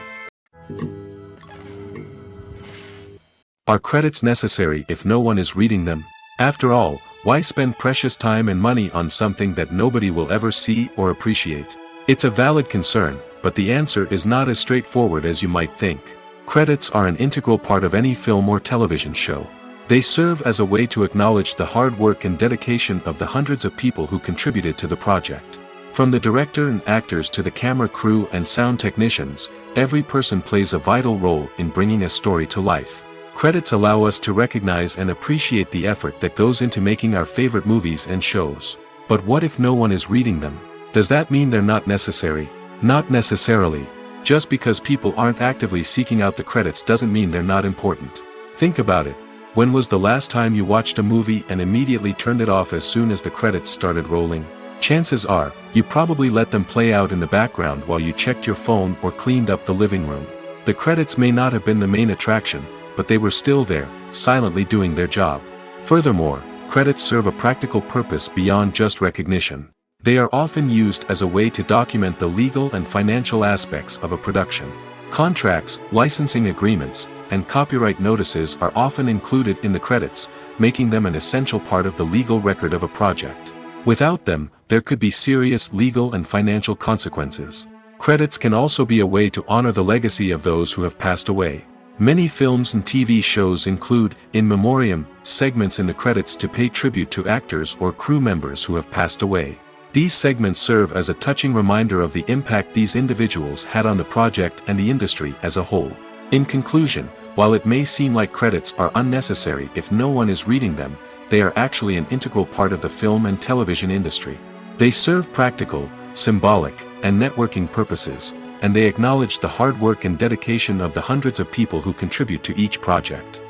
Are credits necessary if no one is reading them? After all, why spend precious time and money on something that nobody will ever see or appreciate? It's a valid concern, but the answer is not as straightforward as you might think. Credits are an integral part of any film or television show. They serve as a way to acknowledge the hard work and dedication of the hundreds of people who contributed to the project. From the director and actors to the camera crew and sound technicians, every person plays a vital role in bringing a story to life. Credits allow us to recognize and appreciate the effort that goes into making our favorite movies and shows. But what if no one is reading them? Does that mean they're not necessary? Not necessarily. Just because people aren't actively seeking out the credits doesn't mean they're not important. Think about it. When was the last time you watched a movie and immediately turned it off as soon as the credits started rolling? Chances are, you probably let them play out in the background while you checked your phone or cleaned up the living room. The credits may not have been the main attraction, but they were still there, silently doing their job. Furthermore, credits serve a practical purpose beyond just recognition. They are often used as a way to document the legal and financial aspects of a production. Contracts, licensing agreements, and copyright notices are often included in the credits, making them an essential part of the legal record of a project. Without them, there could be serious legal and financial consequences. Credits can also be a way to honor the legacy of those who have passed away. Many films and TV shows include, in memoriam, segments in the credits to pay tribute to actors or crew members who have passed away. These segments serve as a touching reminder of the impact these individuals had on the project and the industry as a whole. In conclusion, while it may seem like credits are unnecessary if no one is reading them, they are actually an integral part of the film and television industry. They serve practical, symbolic, and networking purposes, and they acknowledge the hard work and dedication of the hundreds of people who contribute to each project.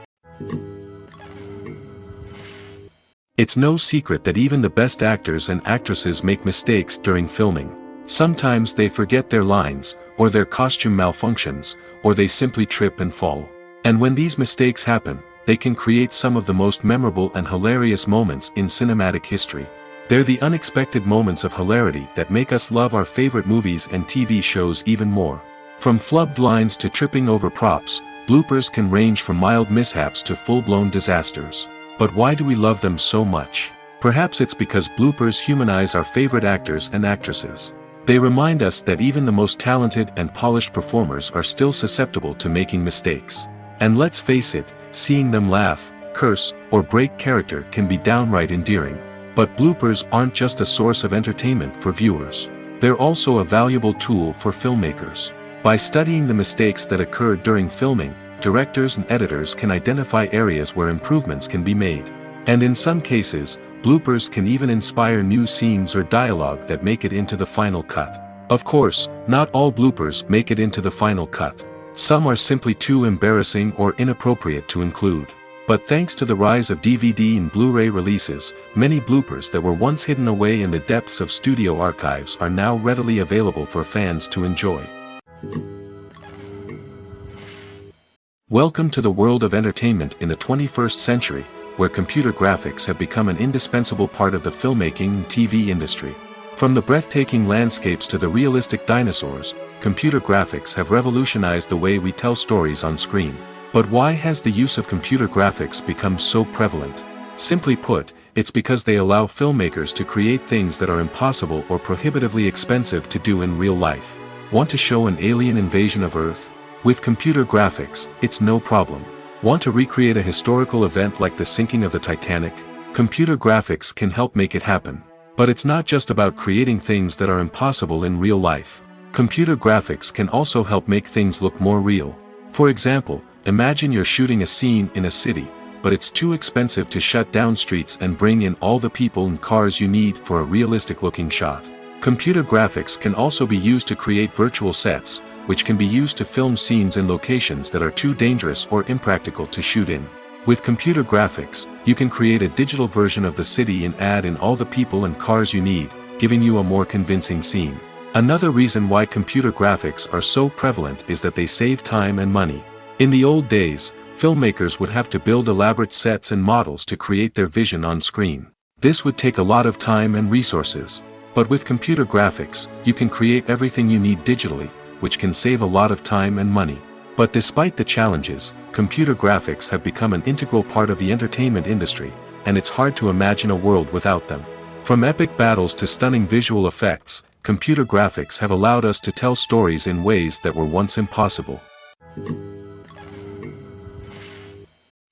It's no secret that even the best actors and actresses make mistakes during filming. Sometimes they forget their lines, or their costume malfunctions, or they simply trip and fall. And when these mistakes happen, they can create some of the most memorable and hilarious moments in cinematic history. They're the unexpected moments of hilarity that make us love our favorite movies and TV shows even more. From flubbed lines to tripping over props, bloopers can range from mild mishaps to full-blown disasters. But why do we love them so much? Perhaps it's because bloopers humanize our favorite actors and actresses. They remind us that even the most talented and polished performers are still susceptible to making mistakes. And let's face it, seeing them laugh, curse, or break character can be downright endearing. But bloopers aren't just a source of entertainment for viewers. They're also a valuable tool for filmmakers. By studying the mistakes that occurred during filming, directors and editors can identify areas where improvements can be made. And in some cases, bloopers can even inspire new scenes or dialogue that make it into the final cut. Of course, not all bloopers make it into the final cut. Some are simply too embarrassing or inappropriate to include. But thanks to the rise of DVD and Blu-ray releases, many bloopers that were once hidden away in the depths of studio archives are now readily available for fans to enjoy. Welcome to the world of entertainment in the 21st century, where computer graphics have become an indispensable part of the filmmaking and TV industry. From the breathtaking landscapes to the realistic dinosaurs, computer graphics have revolutionized the way we tell stories on screen. But why has the use of computer graphics become so prevalent? Simply put, it's because they allow filmmakers to create things that are impossible or prohibitively expensive to do in real life. Want to show an alien invasion of Earth? With computer graphics, it's no problem. Want to recreate a historical event like the sinking of the Titanic? Computer graphics can help make it happen. But it's not just about creating things that are impossible in real life. Computer graphics can also help make things look more real. For example, imagine you're shooting a scene in a city, but it's too expensive to shut down streets and bring in all the people and cars you need for a realistic-looking shot. Computer graphics can also be used to create virtual sets, which can be used to film scenes in locations that are too dangerous or impractical to shoot in. With computer graphics, you can create a digital version of the city and add in all the people and cars you need, giving you a more convincing scene. Another reason why computer graphics are so prevalent is that they save time and money. In the old days, filmmakers would have to build elaborate sets and models to create their vision on screen. This would take a lot of time and resources. But with computer graphics, you can create everything you need digitally, which can save a lot of time and money. But despite the challenges, computer graphics have become an integral part of the entertainment industry, and it's hard to imagine a world without them. From epic battles to stunning visual effects, computer graphics have allowed us to tell stories in ways that were once impossible.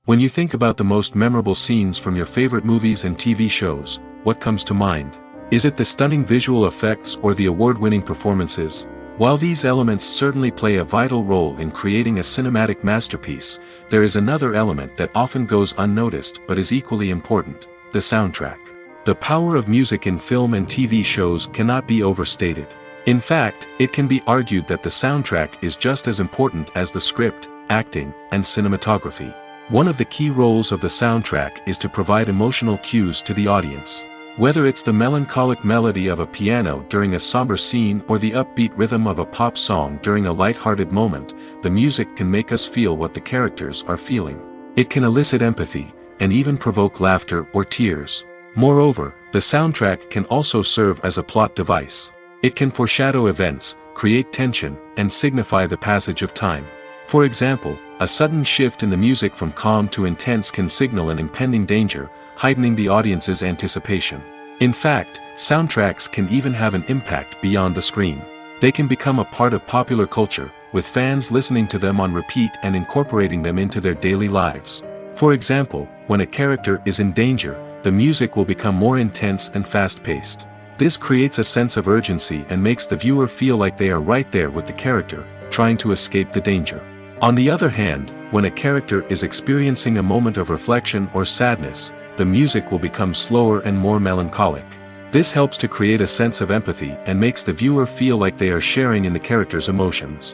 When you think about the most memorable scenes from your favorite movies and TV shows, what comes to mind? Is it the stunning visual effects or the award-winning performances? While these elements certainly play a vital role in creating a cinematic masterpiece, there is another element that often goes unnoticed but is equally important: the soundtrack. The power of music in film and TV shows cannot be overstated. In fact, it can be argued that the soundtrack is just as important as the script, acting, and cinematography. One of the key roles of the soundtrack is to provide emotional cues to the audience. Whether it's the melancholic melody of a piano during a somber scene or the upbeat rhythm of a pop song during a light-hearted moment, the music can make us feel what the characters are feeling. It can elicit empathy, and even provoke laughter or tears. Moreover, the soundtrack can also serve as a plot device. It can foreshadow events, create tension, and signify the passage of time. For example, a sudden shift in the music from calm to intense can signal an impending danger, heightening the audience's anticipation. In fact, soundtracks can even have an impact beyond the screen. They can become a part of popular culture, with fans listening to them on repeat and incorporating them into their daily lives. For example, when a character is in danger, the music will become more intense and fast-paced. This creates a sense of urgency and makes the viewer feel like they are right there with the character, trying to escape the danger. On the other hand, when a character is experiencing a moment of reflection or sadness, the music will become slower and more melancholic. This helps to create a sense of empathy and makes the viewer feel like they are sharing in the character's emotions.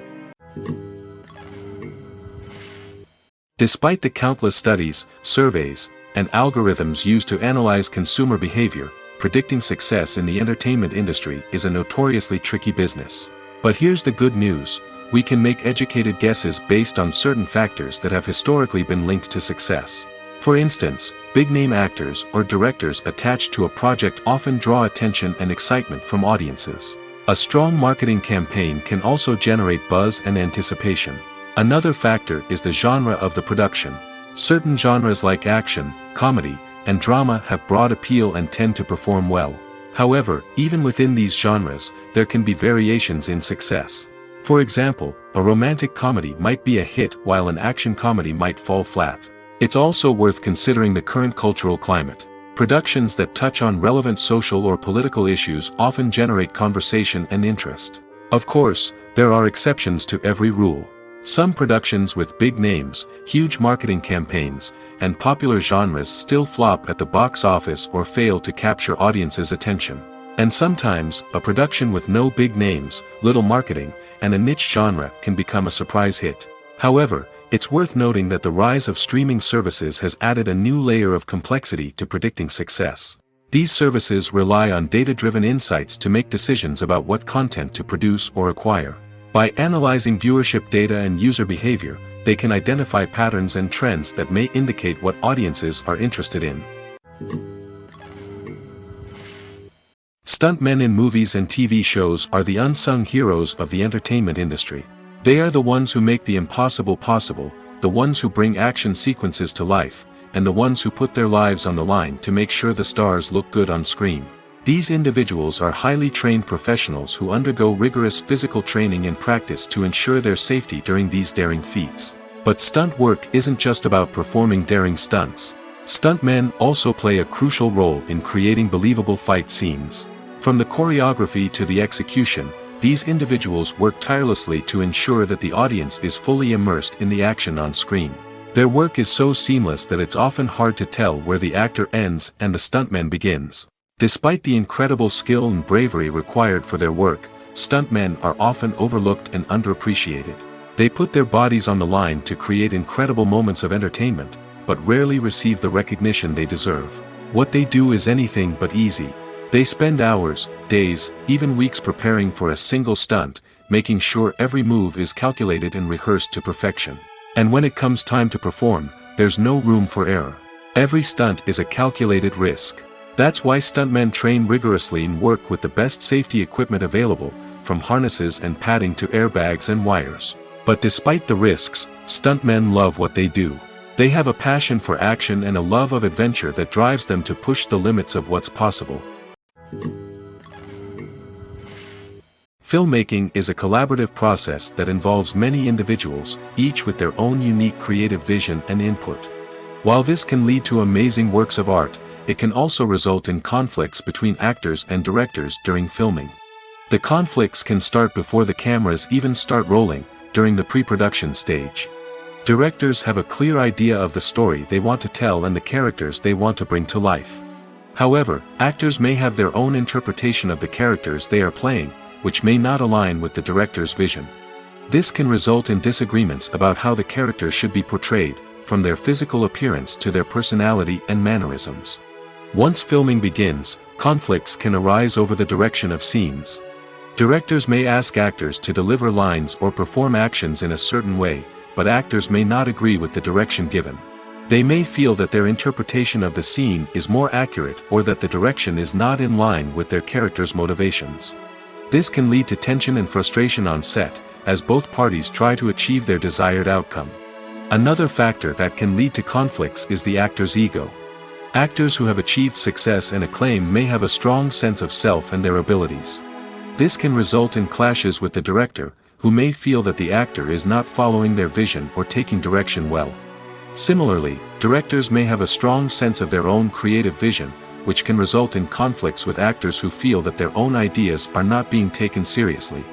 Despite the countless studies, surveys, and algorithms used to analyze consumer behavior, predicting success in the entertainment industry is a notoriously tricky business. But here's the good news: we can make educated guesses based on certain factors that have historically been linked to success. For instance, big-name actors or directors attached to a project often draw attention and excitement from audiences. A strong marketing campaign can also generate buzz and anticipation. Another factor is the genre of the production. Certain genres like action, comedy, and drama have broad appeal and tend to perform well. However, even within these genres, there can be variations in success. For example, a romantic comedy might be a hit while an action comedy might fall flat. It's also worth considering the current cultural climate. Productions that touch on relevant social or political issues often generate conversation and interest. Of course, there are exceptions to every rule. Some productions with big names, huge marketing campaigns, and popular genres still flop at the box office or fail to capture audiences' attention. And sometimes, a production with no big names, little marketing, and a niche genre can become a surprise hit. However, it's worth noting that the rise of streaming services has added a new layer of complexity to predicting success. These services rely on data-driven insights to make decisions about what content to produce or acquire. By analyzing viewership data and user behavior, they can identify patterns and trends that may indicate what audiences are interested in. Stuntmen in movies and TV shows are the unsung heroes of the entertainment industry. They are the ones who make the impossible possible, the ones who bring action sequences to life, and the ones who put their lives on the line to make sure the stars look good on screen. These individuals are highly trained professionals who undergo rigorous physical training and practice to ensure their safety during these daring feats. But stunt work isn't just about performing daring stunts. Stuntmen also play a crucial role in creating believable fight scenes. From the choreography to the execution, these individuals work tirelessly to ensure that the audience is fully immersed in the action on screen. Their work is so seamless that it's often hard to tell where the actor ends and the stuntman begins. Despite the incredible skill and bravery required for their work, stuntmen are often overlooked and underappreciated. They put their bodies on the line to create incredible moments of entertainment, but rarely receive the recognition they deserve. What they do is anything but easy. They spend hours, days, even weeks preparing for a single stunt, making sure every move is calculated and rehearsed to perfection. And when it comes time to perform, there's no room for error. Every stunt is a calculated risk. That's why stuntmen train rigorously and work with the best safety equipment available, from harnesses and padding to airbags and wires. But despite the risks, stuntmen love what they do. They have a passion for action and a love of adventure that drives them to push the limits of what's possible. Filmmaking is a collaborative process that involves many individuals, each with their own unique creative vision and input. While this can lead to amazing works of art, it can also result in conflicts between actors and directors during filming. The conflicts can start before the cameras even start rolling, during the pre-production stage. Directors have a clear idea of the story they want to tell and the characters they want to bring to life. However, actors may have their own interpretation of the characters they are playing, which may not align with the director's vision. This can result in disagreements about how the characters should be portrayed, from their physical appearance to their personality and mannerisms. Once filming begins, conflicts can arise over the direction of scenes. Directors may ask actors to deliver lines or perform actions in a certain way, but actors may not agree with the direction given. They may feel that their interpretation of the scene is more accurate or that the direction is not in line with their character's motivations. This can lead to tension and frustration on set, as both parties try to achieve their desired outcome. Another factor that can lead to conflicts is the actor's ego. Actors who have achieved success and acclaim may have a strong sense of self and their abilities. This can result in clashes with the director, who may feel that the actor is not following their vision or taking direction well. Similarly, directors may have a strong sense of their own creative vision, which can result in conflicts with actors who feel that their own ideas are not being taken seriously.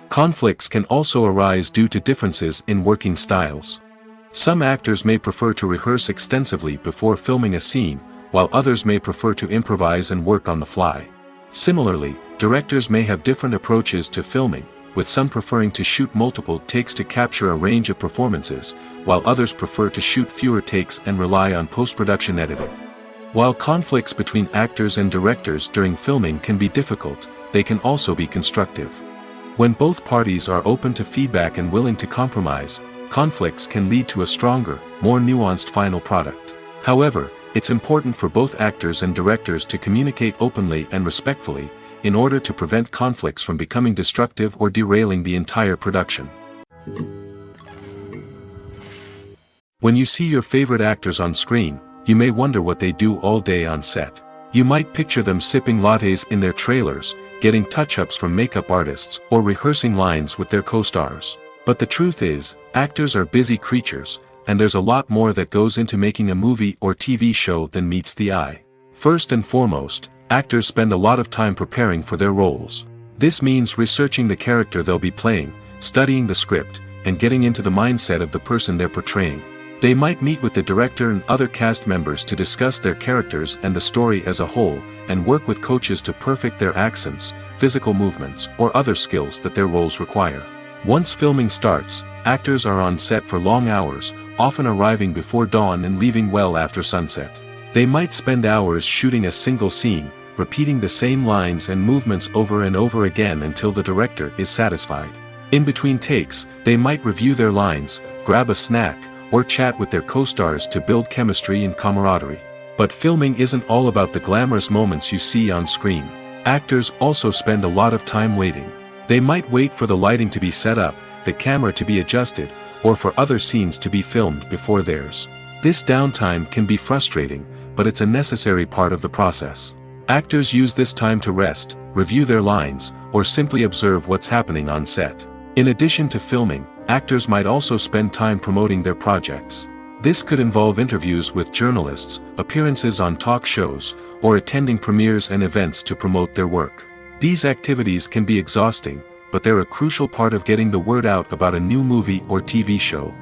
Conflicts can also arise due to differences in working styles. Some actors may prefer to rehearse extensively before filming a scene, while others may prefer to improvise and work on the fly. Similarly, directors may have different approaches to filming, with some preferring to shoot multiple takes to capture a range of performances, while others prefer to shoot fewer takes and rely on post-production editing. While conflicts between actors and directors during filming can be difficult, they can also be constructive. When both parties are open to feedback and willing to compromise, conflicts can lead to a stronger, more nuanced final product. However, it's important for both actors and directors to communicate openly and respectfully, in order to prevent conflicts from becoming destructive or derailing the entire production. When you see your favorite actors on screen, you may wonder what they do all day on set. You might picture them sipping lattes in their trailers, getting touch-ups from makeup artists, or rehearsing lines with their co-stars. But the truth is, actors are busy creatures, and there's a lot more that goes into making a movie or TV show than meets the eye. First and foremost, actors spend a lot of time preparing for their roles. This means researching the character they'll be playing, studying the script, and getting into the mindset of the person they're portraying. They might meet with the director and other cast members to discuss their characters and the story as a whole, and work with coaches to perfect their accents, physical movements, or other skills that their roles require. Once filming starts, actors are on set for long hours, often arriving before dawn and leaving well after sunset. They might spend hours shooting a single scene, repeating the same lines and movements over and over again until the director is satisfied. In between takes, they might review their lines, grab a snack, or chat with their co-stars to build chemistry and camaraderie. But filming isn't all about the glamorous moments you see on screen. Actors also spend a lot of time waiting. They might wait for the lighting to be set up, the camera to be adjusted, or for other scenes to be filmed before theirs. This downtime can be frustrating, but it's a necessary part of the process. Actors use this time to rest, review their lines, or simply observe what's happening on set. In addition to filming, actors might also spend time promoting their projects. This could involve interviews with journalists, appearances on talk shows, or attending premieres and events to promote their work. These activities can be exhausting, but they're a crucial part of getting the word out about a new movie or TV show.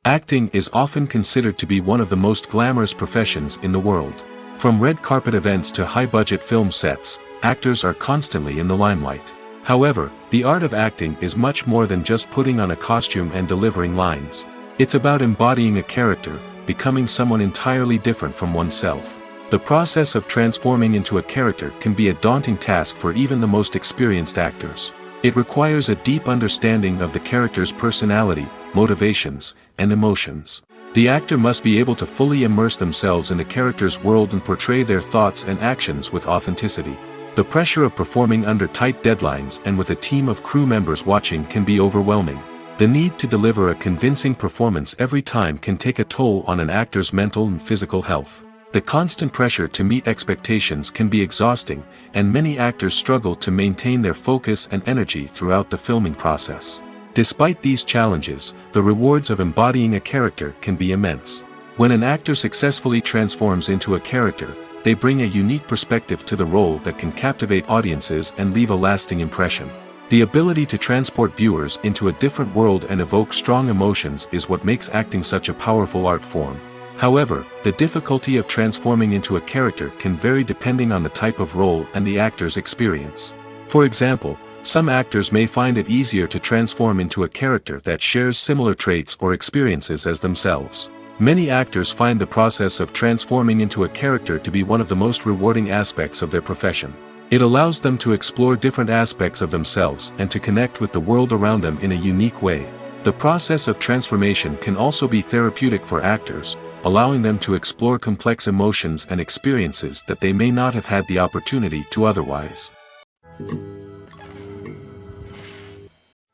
Acting is often considered to be one of the most glamorous professions in the world. From red carpet events to high-budget film sets, actors are constantly in the limelight. However, the art of acting is much more than just putting on a costume and delivering lines. It's about embodying a character, becoming someone entirely different from oneself. The process of transforming into a character can be a daunting task for even the most experienced actors. It requires a deep understanding of the character's personality, motivations, and emotions. The actor must be able to fully immerse themselves in the character's world and portray their thoughts and actions with authenticity. The pressure of performing under tight deadlines and with a team of crew members watching can be overwhelming. The need to deliver a convincing performance every time can take a toll on an actor's mental and physical health. The constant pressure to meet expectations can be exhausting, and many actors struggle to maintain their focus and energy throughout the filming process. Despite these challenges, the rewards of embodying a character can be immense. When an actor successfully transforms into a character, they bring a unique perspective to the role that can captivate audiences and leave a lasting impression. The ability to transport viewers into a different world and evoke strong emotions is what makes acting such a powerful art form. However, the difficulty of transforming into a character can vary depending on the type of role and the actor's experience. For example, some actors may find it easier to transform into a character that shares similar traits or experiences as themselves. Many actors find the process of transforming into a character to be one of the most rewarding aspects of their profession. It allows them to explore different aspects of themselves and to connect with the world around them in a unique way. The process of transformation can also be therapeutic for actors, allowing them to explore complex emotions and experiences that they may not have had the opportunity to otherwise.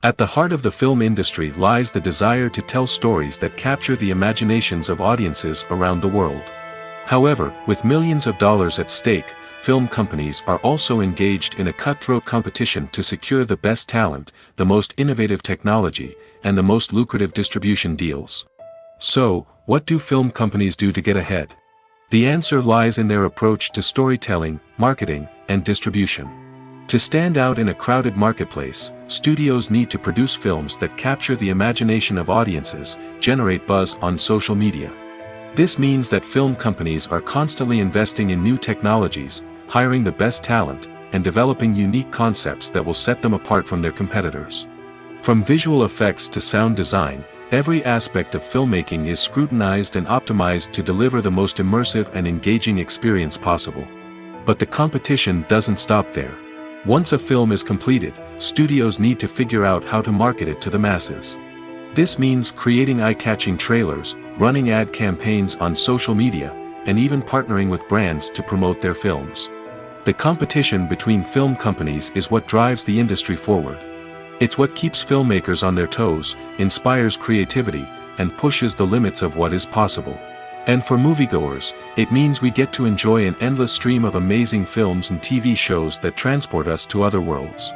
At the heart of the film industry lies the desire to tell stories that capture the imaginations of audiences around the world. However, with millions of dollars at stake, film companies are also engaged in a cutthroat competition to secure the best talent, the most innovative technology, and the most lucrative distribution deals. So, what do film companies do to get ahead? The answer lies in their approach to storytelling, marketing, and distribution. To stand out in a crowded marketplace, studios need to produce films that capture the imagination of audiences, generate buzz on social media. This means that film companies are constantly investing in new technologies, hiring the best talent, and developing unique concepts that will set them apart from their competitors. From visual effects to sound design, every aspect of filmmaking is scrutinized and optimized to deliver the most immersive and engaging experience possible. But the competition doesn't stop there. Once a film is completed, studios need to figure out how to market it to the masses. This means creating eye-catching trailers, running ad campaigns on social media, and even partnering with brands to promote their films. The competition between film companies is what drives the industry forward. It's what keeps filmmakers on their toes, inspires creativity, and pushes the limits of what is possible. And for moviegoers, it means we get to enjoy an endless stream of amazing films and TV shows that transport us to other worlds.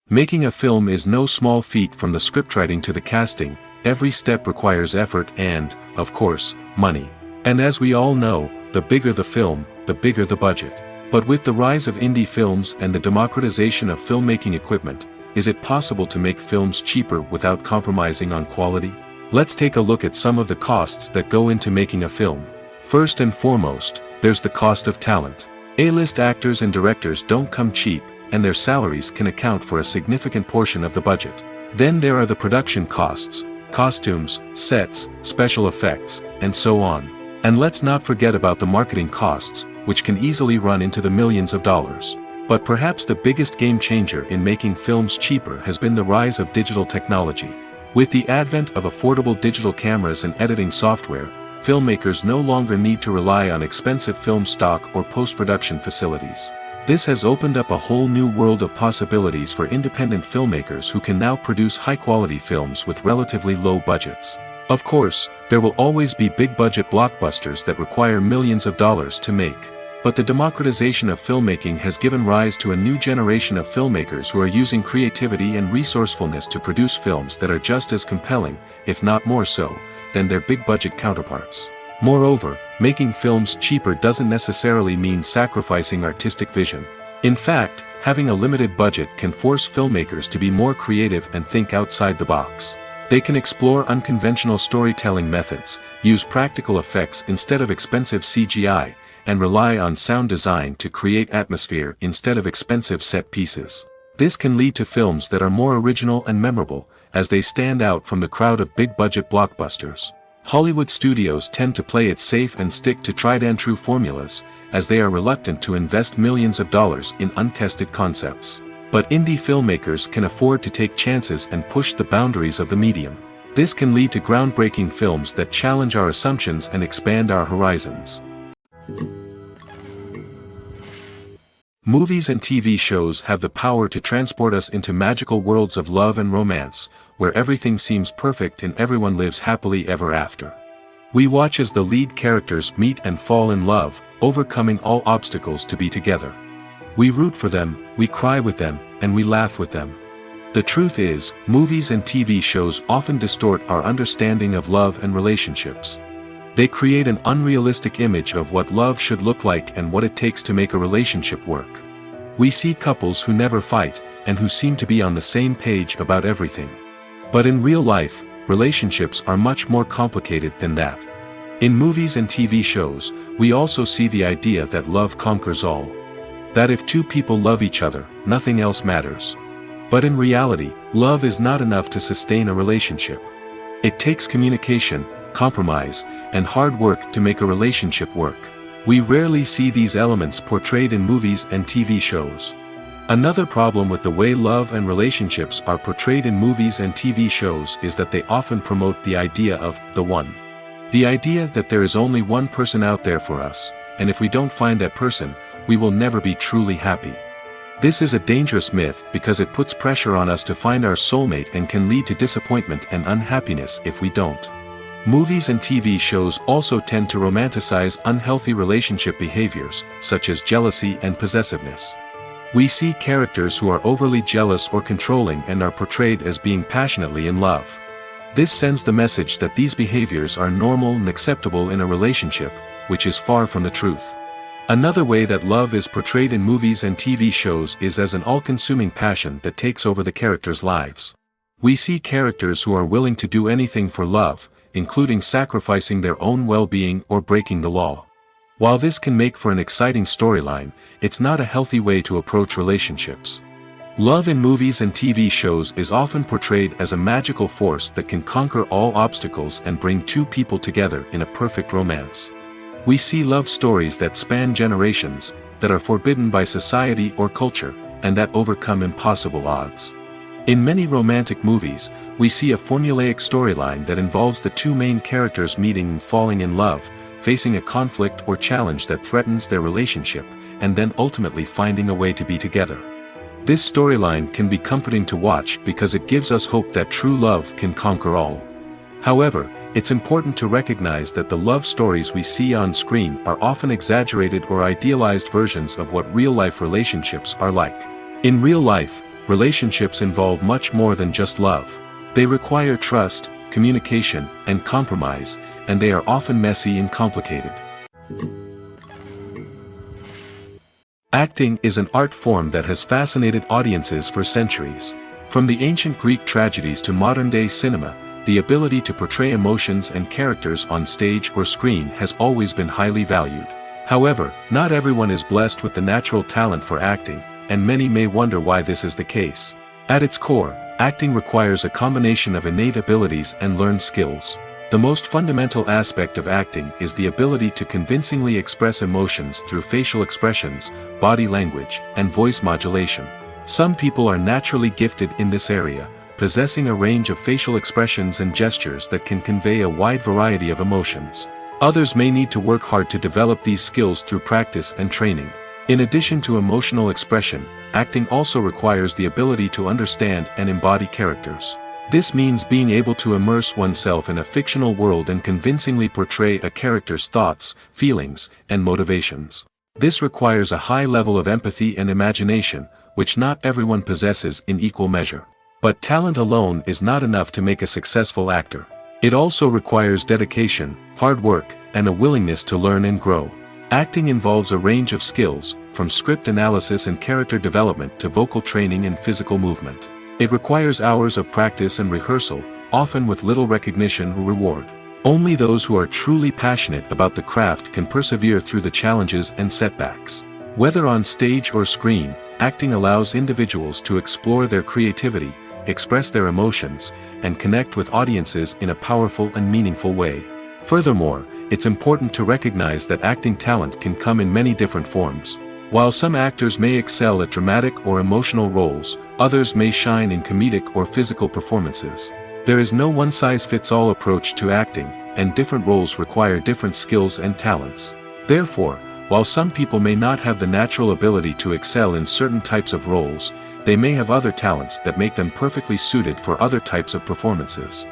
Making a film is no small feat. From the scriptwriting to the casting, every step requires effort and, of course, money. And as we all know, the bigger the film, the bigger the budget. But with the rise of indie films and the democratization of filmmaking equipment, is it possible to make films cheaper without compromising on quality? Let's take a look at some of the costs that go into making a film. First and foremost, there's the cost of talent. A-list actors and directors don't come cheap, and their salaries can account for a significant portion of the budget. Then there are the production costs, costumes, sets, special effects, and so on. And let's not forget about the marketing costs, which can easily run into the millions of dollars. But perhaps the biggest game changer in making films cheaper has been the rise of digital technology. With the advent of affordable digital cameras and editing software, filmmakers no longer need to rely on expensive film stock or post-production facilities. This has opened up a whole new world of possibilities for independent filmmakers who can now produce high-quality films with relatively low budgets. Of course, there will always be big-budget blockbusters that require millions of dollars to make. But the democratization of filmmaking has given rise to a new generation of filmmakers who are using creativity and resourcefulness to produce films that are just as compelling, if not more so, than their big-budget counterparts. Moreover, making films cheaper doesn't necessarily mean sacrificing artistic vision. In fact, having a limited budget can force filmmakers to be more creative and think outside the box. They can explore unconventional storytelling methods, use practical effects instead of expensive CGI, and rely on sound design to create atmosphere instead of expensive set pieces. This can lead to films that are more original and memorable, as they stand out from the crowd of big-budget blockbusters. Hollywood studios tend to play it safe and stick to tried-and-true formulas, as they are reluctant to invest millions of dollars in untested concepts. But indie filmmakers can afford to take chances and push the boundaries of the medium. This can lead to groundbreaking films that challenge our assumptions and expand our horizons. Movies and TV shows have the power to transport us into magical worlds of love and romance, where everything seems perfect and everyone lives happily ever after. We watch as the lead characters meet and fall in love, overcoming all obstacles to be together. We root for them, we cry with them, and we laugh with them. The truth is, movies and TV shows often distort our understanding of love and relationships. They create an unrealistic image of what love should look like and what it takes to make a relationship work. We see couples who never fight, and who seem to be on the same page about everything. But in real life, relationships are much more complicated than that. In movies and TV shows, we also see the idea that love conquers all. That if two people love each other, nothing else matters. But in reality, love is not enough to sustain a relationship. It takes communication, compromise, and hard work to make a relationship work. We rarely see these elements portrayed in movies and TV shows. Another problem with the way love and relationships are portrayed in movies and TV shows is that they often promote the idea of the one. The idea that there is only one person out there for us, and if we don't find that person, we will never be truly happy. This is a dangerous myth because it puts pressure on us to find our soulmate and can lead to disappointment and unhappiness if we don't. Movies and TV shows also tend to romanticize unhealthy relationship behaviors, such as jealousy and possessiveness. We see characters who are overly jealous or controlling and are portrayed as being passionately in love. This sends the message that these behaviors are normal and acceptable in a relationship, which is far from the truth. Another way that love is portrayed in movies and TV shows is as an all-consuming passion that takes over the characters' lives. We see characters who are willing to do anything for love, including sacrificing their own well-being or breaking the law. While this can make for an exciting storyline, it's not a healthy way to approach relationships. Love in movies and TV shows is often portrayed as a magical force that can conquer all obstacles and bring two people together in a perfect romance. We see love stories that span generations, that are forbidden by society or culture, and that overcome impossible odds. In many romantic movies, we see a formulaic storyline that involves the two main characters meeting and falling in love, facing a conflict or challenge that threatens their relationship, and then ultimately finding a way to be together. This storyline can be comforting to watch because it gives us hope that true love can conquer all. However, it's important to recognize that the love stories we see on screen are often exaggerated or idealized versions of what real-life relationships are like. In real life, relationships involve much more than just love. They require trust, communication, and compromise, and they are often messy and complicated. Acting is an art form that has fascinated audiences for centuries. From the ancient Greek tragedies to modern-day cinema, the ability to portray emotions and characters on stage or screen has always been highly valued. However, not everyone is blessed with the natural talent for acting, and many may wonder why this is the case. At its core, acting requires a combination of innate abilities and learned skills. The most fundamental aspect of acting is the ability to convincingly express emotions through facial expressions, body language, and voice modulation. Some people are naturally gifted in this area, possessing a range of facial expressions and gestures that can convey a wide variety of emotions. Others may need to work hard to develop these skills through practice and training. In addition to emotional expression, acting also requires the ability to understand and embody characters. This means being able to immerse oneself in a fictional world and convincingly portray a character's thoughts, feelings, and motivations. This requires a high level of empathy and imagination, which not everyone possesses in equal measure. But talent alone is not enough to make a successful actor. It also requires dedication, hard work, and a willingness to learn and grow. Acting involves a range of skills, from script analysis and character development to vocal training and physical movement. It requires hours of practice and rehearsal, often with little recognition or reward. Only those who are truly passionate about the craft can persevere through the challenges and setbacks. Whether on stage or screen, acting allows individuals to explore their creativity, express their emotions, and connect with audiences in a powerful and meaningful way. Furthermore, it's important to recognize that acting talent can come in many different forms. While some actors may excel at dramatic or emotional roles, others may shine in comedic or physical performances. There is no one-size-fits-all approach to acting, and different roles require different skills and talents. Therefore, while some people may not have the natural ability to excel in certain types of roles, they may have other talents that make them perfectly suited for other types of performances.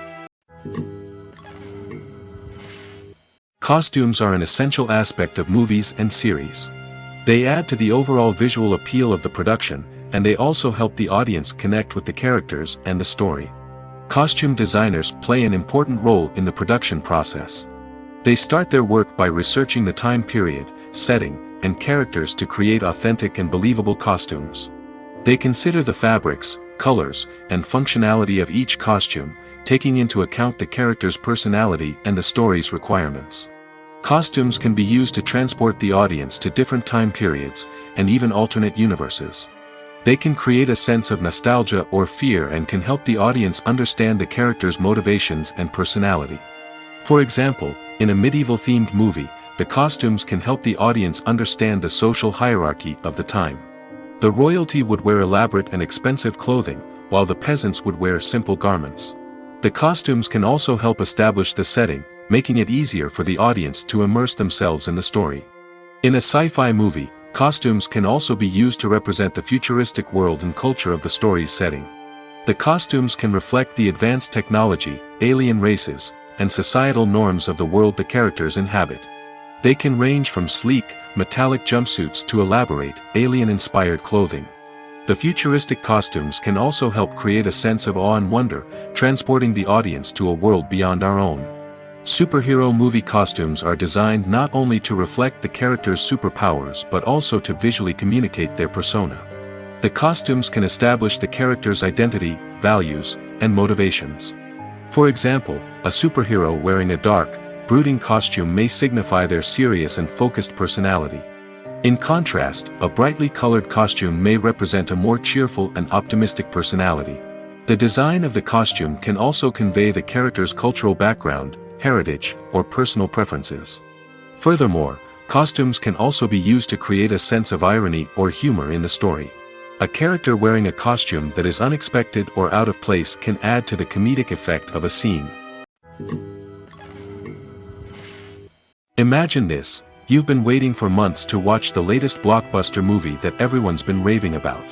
Costumes are an essential aspect of movies and series. They add to the overall visual appeal of the production, and they also help the audience connect with the characters and the story. Costume designers play an important role in the production process. They start their work by researching the time period, setting, and characters to create authentic and believable costumes. They consider the fabrics, colors, and functionality of each costume, taking into account the character's personality and the story's requirements. Costumes can be used to transport the audience to different time periods, and even alternate universes. They can create a sense of nostalgia or fear and can help the audience understand the character's motivations and personality. For example, in a medieval-themed movie, the costumes can help the audience understand the social hierarchy of the time. The royalty would wear elaborate and expensive clothing, while the peasants would wear simple garments. The costumes can also help establish the setting, making it easier for the audience to immerse themselves in the story. In a sci-fi movie, costumes can also be used to represent the futuristic world and culture of the story's setting. The costumes can reflect the advanced technology, alien races, and societal norms of the world the characters inhabit. They can range from sleek, metallic jumpsuits to elaborate, alien-inspired clothing. The futuristic costumes can also help create a sense of awe and wonder, transporting the audience to a world beyond our own. Superhero movie costumes are designed not only to reflect the character's superpowers but also to visually communicate their persona. The costumes can establish the character's identity, values, and motivations. For example, a superhero wearing a dark, brooding costume may signify their serious and focused personality. In contrast, a brightly colored costume may represent a more cheerful and optimistic personality. The design of the costume can also convey the character's cultural background, heritage, or personal preferences. Furthermore, costumes can also be used to create a sense of irony or humor in the story. A character wearing a costume that is unexpected or out of place can add to the comedic effect of a scene. Imagine this: you've been waiting for months to watch the latest blockbuster movie that everyone's been raving about.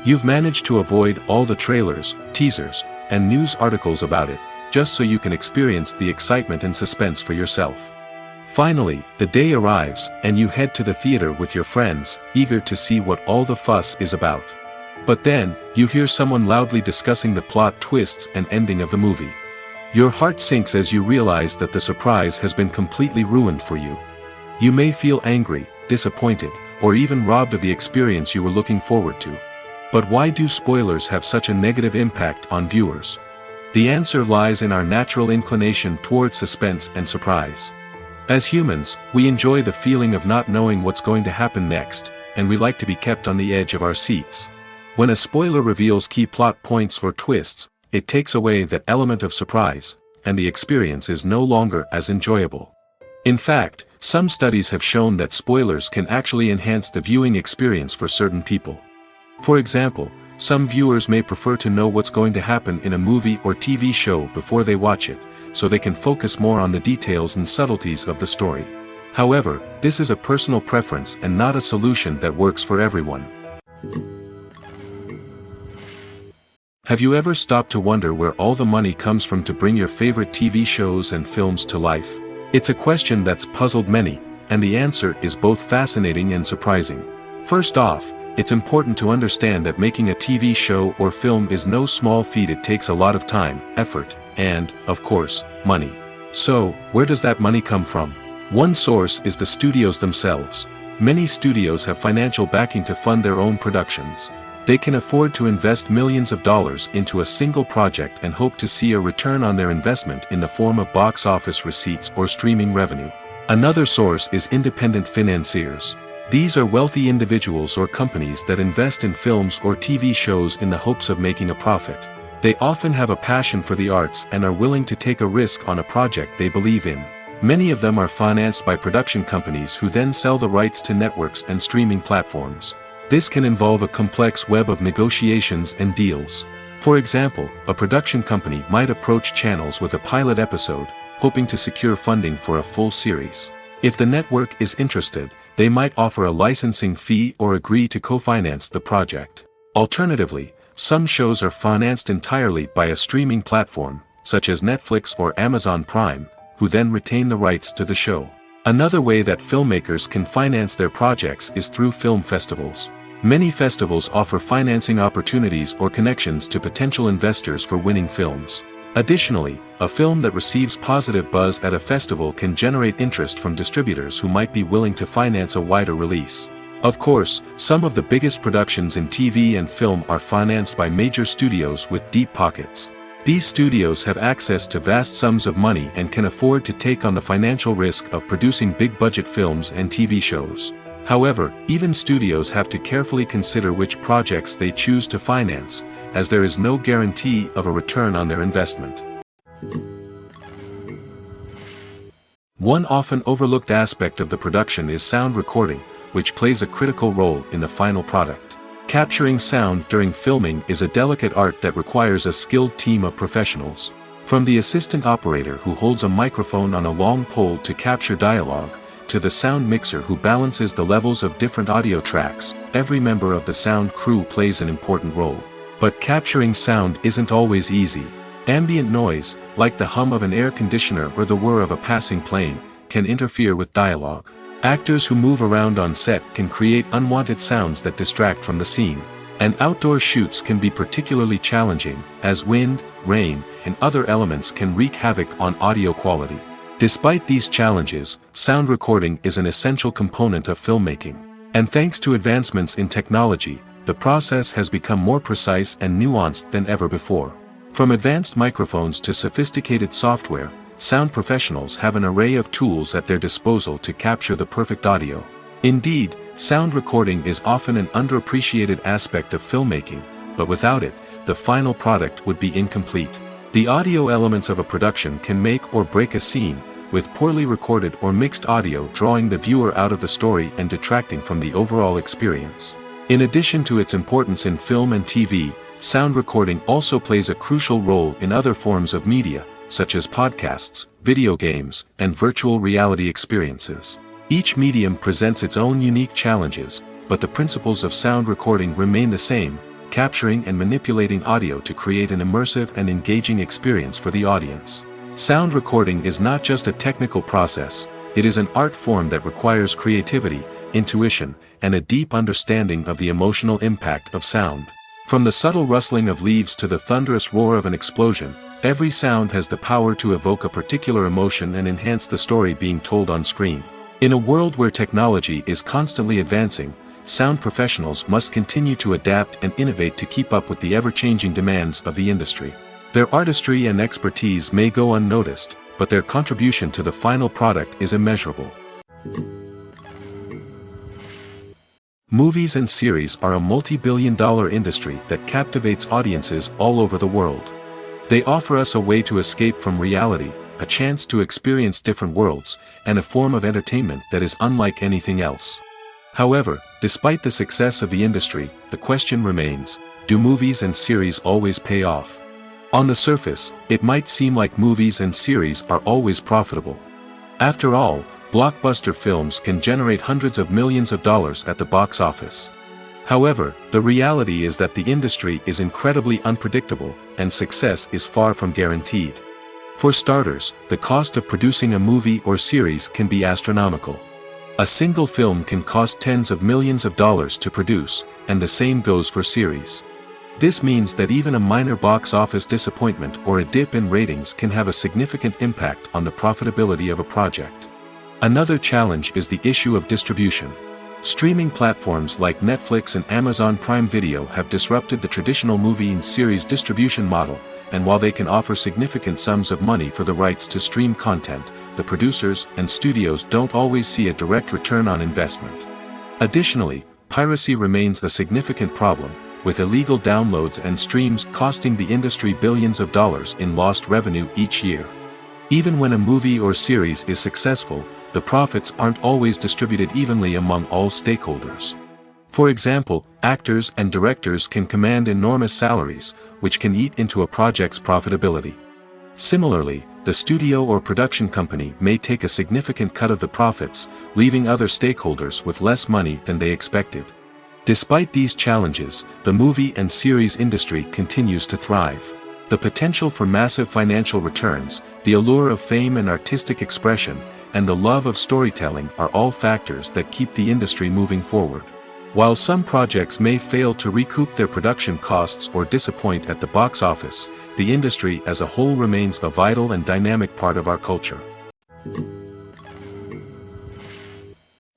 You've managed to avoid all the trailers, teasers, and news articles about it, just so you can experience the excitement and suspense for yourself. Finally, the day arrives, and you head to the theater with your friends, eager to see what all the fuss is about. But then, you hear someone loudly discussing the plot twists and ending of the movie. Your heart sinks as you realize that the surprise has been completely ruined for you. You may feel angry, disappointed, or even robbed of the experience you were looking forward to. But why do spoilers have such a negative impact on viewers? The answer lies in our natural inclination toward suspense and surprise. As humans, we enjoy the feeling of not knowing what's going to happen next, and we like to be kept on the edge of our seats. When a spoiler reveals key plot points or twists, it takes away that element of surprise, and the experience is no longer as enjoyable. In fact, some studies have shown that spoilers can actually enhance the viewing experience for certain people. For example, some viewers may prefer to know what's going to happen in a movie or TV show before they watch it, so they can focus more on the details and subtleties of the story. However, this is a personal preference and not a solution that works for everyone. Have you ever stopped to wonder where all the money comes from to bring your favorite TV shows and films to life? It's a question that's puzzled many, and the answer is both fascinating and surprising. First off, it's important to understand that making a TV show or film is no small feat. It takes a lot of time, effort, and, of course, money. So, where does that money come from? One source is the studios themselves. Many studios have financial backing to fund their own productions. They can afford to invest millions of dollars into a single project and hope to see a return on their investment in the form of box office receipts or streaming revenue. Another source is independent financiers. These are wealthy individuals or companies that invest in films or TV shows in the hopes of making a profit. They often have a passion for the arts and are willing to take a risk on a project they believe in. Many of them are financed by production companies who then sell the rights to networks and streaming platforms. This can involve a complex web of negotiations and deals. For example, a production company might approach channels with a pilot episode, hoping to secure funding for a full series. If the network is interested, they might offer a licensing fee or agree to co-finance the project. Alternatively, some shows are financed entirely by a streaming platform, such as Netflix or Amazon Prime, who then retain the rights to the show. Another way that filmmakers can finance their projects is through film festivals. Many festivals offer financing opportunities or connections to potential investors for winning films. Additionally, a film that receives positive buzz at a festival can generate interest from distributors who might be willing to finance a wider release. Of course, some of the biggest productions in TV and film are financed by major studios with deep pockets. These studios have access to vast sums of money and can afford to take on the financial risk of producing big-budget films and TV shows. However, even studios have to carefully consider which projects they choose to finance, as there is no guarantee of a return on their investment. One often overlooked aspect of the production is sound recording, which plays a critical role in the final product. Capturing sound during filming is a delicate art that requires a skilled team of professionals. From the assistant operator who holds a microphone on a long pole to capture dialogue, to the sound mixer who balances the levels of different audio tracks, every member of the sound crew plays an important role. But capturing sound isn't always easy. Ambient noise, like the hum of an air conditioner or the whir of a passing plane, can interfere with dialogue. Actors who move around on set can create unwanted sounds that distract from the scene. And outdoor shoots can be particularly challenging, as wind, rain, and other elements can wreak havoc on audio quality. Despite these challenges, sound recording is an essential component of filmmaking. And thanks to advancements in technology, the process has become more precise and nuanced than ever before. From advanced microphones to sophisticated software, sound professionals have an array of tools at their disposal to capture the perfect audio. Indeed, sound recording is often an underappreciated aspect of filmmaking, but without it, the final product would be incomplete. The audio elements of a production can make or break a scene, with poorly recorded or mixed audio drawing the viewer out of the story and detracting from the overall experience. In addition to its importance in film and TV, sound recording also plays a crucial role in other forms of media, such as podcasts, video games, and virtual reality experiences. Each medium presents its own unique challenges, but the principles of sound recording remain the same, capturing and manipulating audio to create an immersive and engaging experience for the audience. Sound recording is not just a technical process, it is an art form that requires creativity, intuition, and a deep understanding of the emotional impact of sound. From the subtle rustling of leaves to the thunderous roar of an explosion, every sound has the power to evoke a particular emotion and enhance the story being told on screen. In a world where technology is constantly advancing, sound professionals must continue to adapt and innovate to keep up with the ever-changing demands of the industry. Their artistry and expertise may go unnoticed, but their contribution to the final product is immeasurable. Movies and series are a multi-billion-dollar industry that captivates audiences all over the world. They offer us a way to escape from reality, a chance to experience different worlds, and a form of entertainment that is unlike anything else. However, despite the success of the industry, the question remains, do movies and series always pay off? On the surface, it might seem like movies and series are always profitable. After all, blockbuster films can generate hundreds of millions of dollars at the box office. However, the reality is that the industry is incredibly unpredictable, and success is far from guaranteed. For starters, the cost of producing a movie or series can be astronomical. A single film can cost tens of millions of dollars to produce, and the same goes for series. This means that even a minor box office disappointment or a dip in ratings can have a significant impact on the profitability of a project. Another challenge is the issue of distribution. Streaming platforms like Netflix and Amazon Prime Video have disrupted the traditional movie and series distribution model, and while they can offer significant sums of money for the rights to stream content, the producers and studios don't always see a direct return on investment. Additionally, piracy remains a significant problem, with illegal downloads and streams costing the industry billions of dollars in lost revenue each year. Even when a movie or series is successful, the profits aren't always distributed evenly among all stakeholders. For example, actors and directors can command enormous salaries, which can eat into a project's profitability. Similarly, the studio or production company may take a significant cut of the profits, leaving other stakeholders with less money than they expected. Despite these challenges, the movie and series industry continues to thrive. The potential for massive financial returns, the allure of fame and artistic expression, and the love of storytelling are all factors that keep the industry moving forward. While some projects may fail to recoup their production costs or disappoint at the box office, the industry as a whole remains a vital and dynamic part of our culture.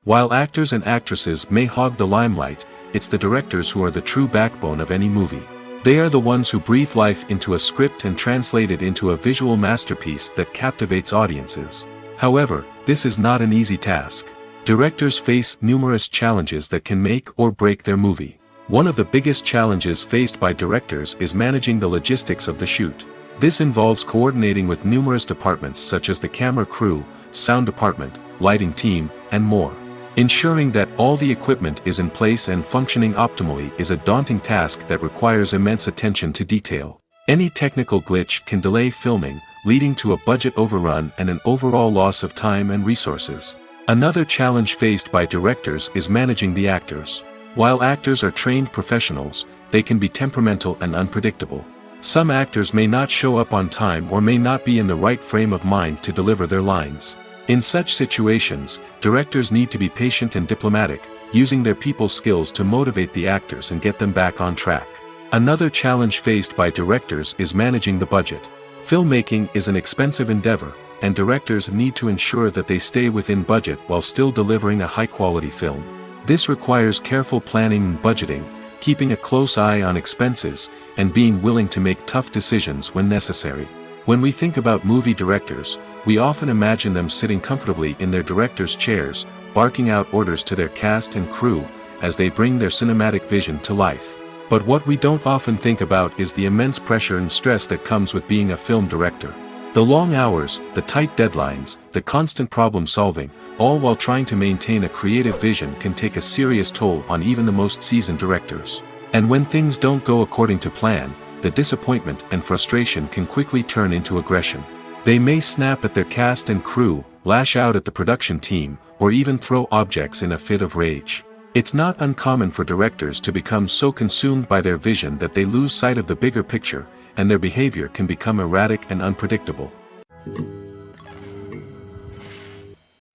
While actors and actresses may hog the limelight, it's the directors who are the true backbone of any movie. They are the ones who breathe life into a script and translate it into a visual masterpiece that captivates audiences. However, this is not an easy task. Directors face numerous challenges that can make or break their movie. One of the biggest challenges faced by directors is managing the logistics of the shoot. This involves coordinating with numerous departments such as the camera crew, sound department, lighting team, and more. Ensuring that all the equipment is in place and functioning optimally is a daunting task that requires immense attention to detail. Any technical glitch can delay filming, leading to a budget overrun and an overall loss of time and resources. Another challenge faced by directors is managing the actors. While actors are trained professionals, they can be temperamental and unpredictable. Some actors may not show up on time or may not be in the right frame of mind to deliver their lines. In such situations, directors need to be patient and diplomatic, using their people skills to motivate the actors and get them back on track. Another challenge faced by directors is managing the budget. Filmmaking is an expensive endeavor, and directors need to ensure that they stay within budget while still delivering a high-quality film. This requires careful planning and budgeting, keeping a close eye on expenses, and being willing to make tough decisions when necessary. When we think about movie directors, we often imagine them sitting comfortably in their director's chairs, barking out orders to their cast and crew, as they bring their cinematic vision to life. But what we don't often think about is the immense pressure and stress that comes with being a film director. The long hours, the tight deadlines, the constant problem solving, all while trying to maintain a creative vision can take a serious toll on even the most seasoned directors. And when things don't go according to plan, the disappointment and frustration can quickly turn into aggression. They may snap at their cast and crew, lash out at the production team, or even throw objects in a fit of rage. It's not uncommon for directors to become so consumed by their vision that they lose sight of the bigger picture, and their behavior can become erratic and unpredictable.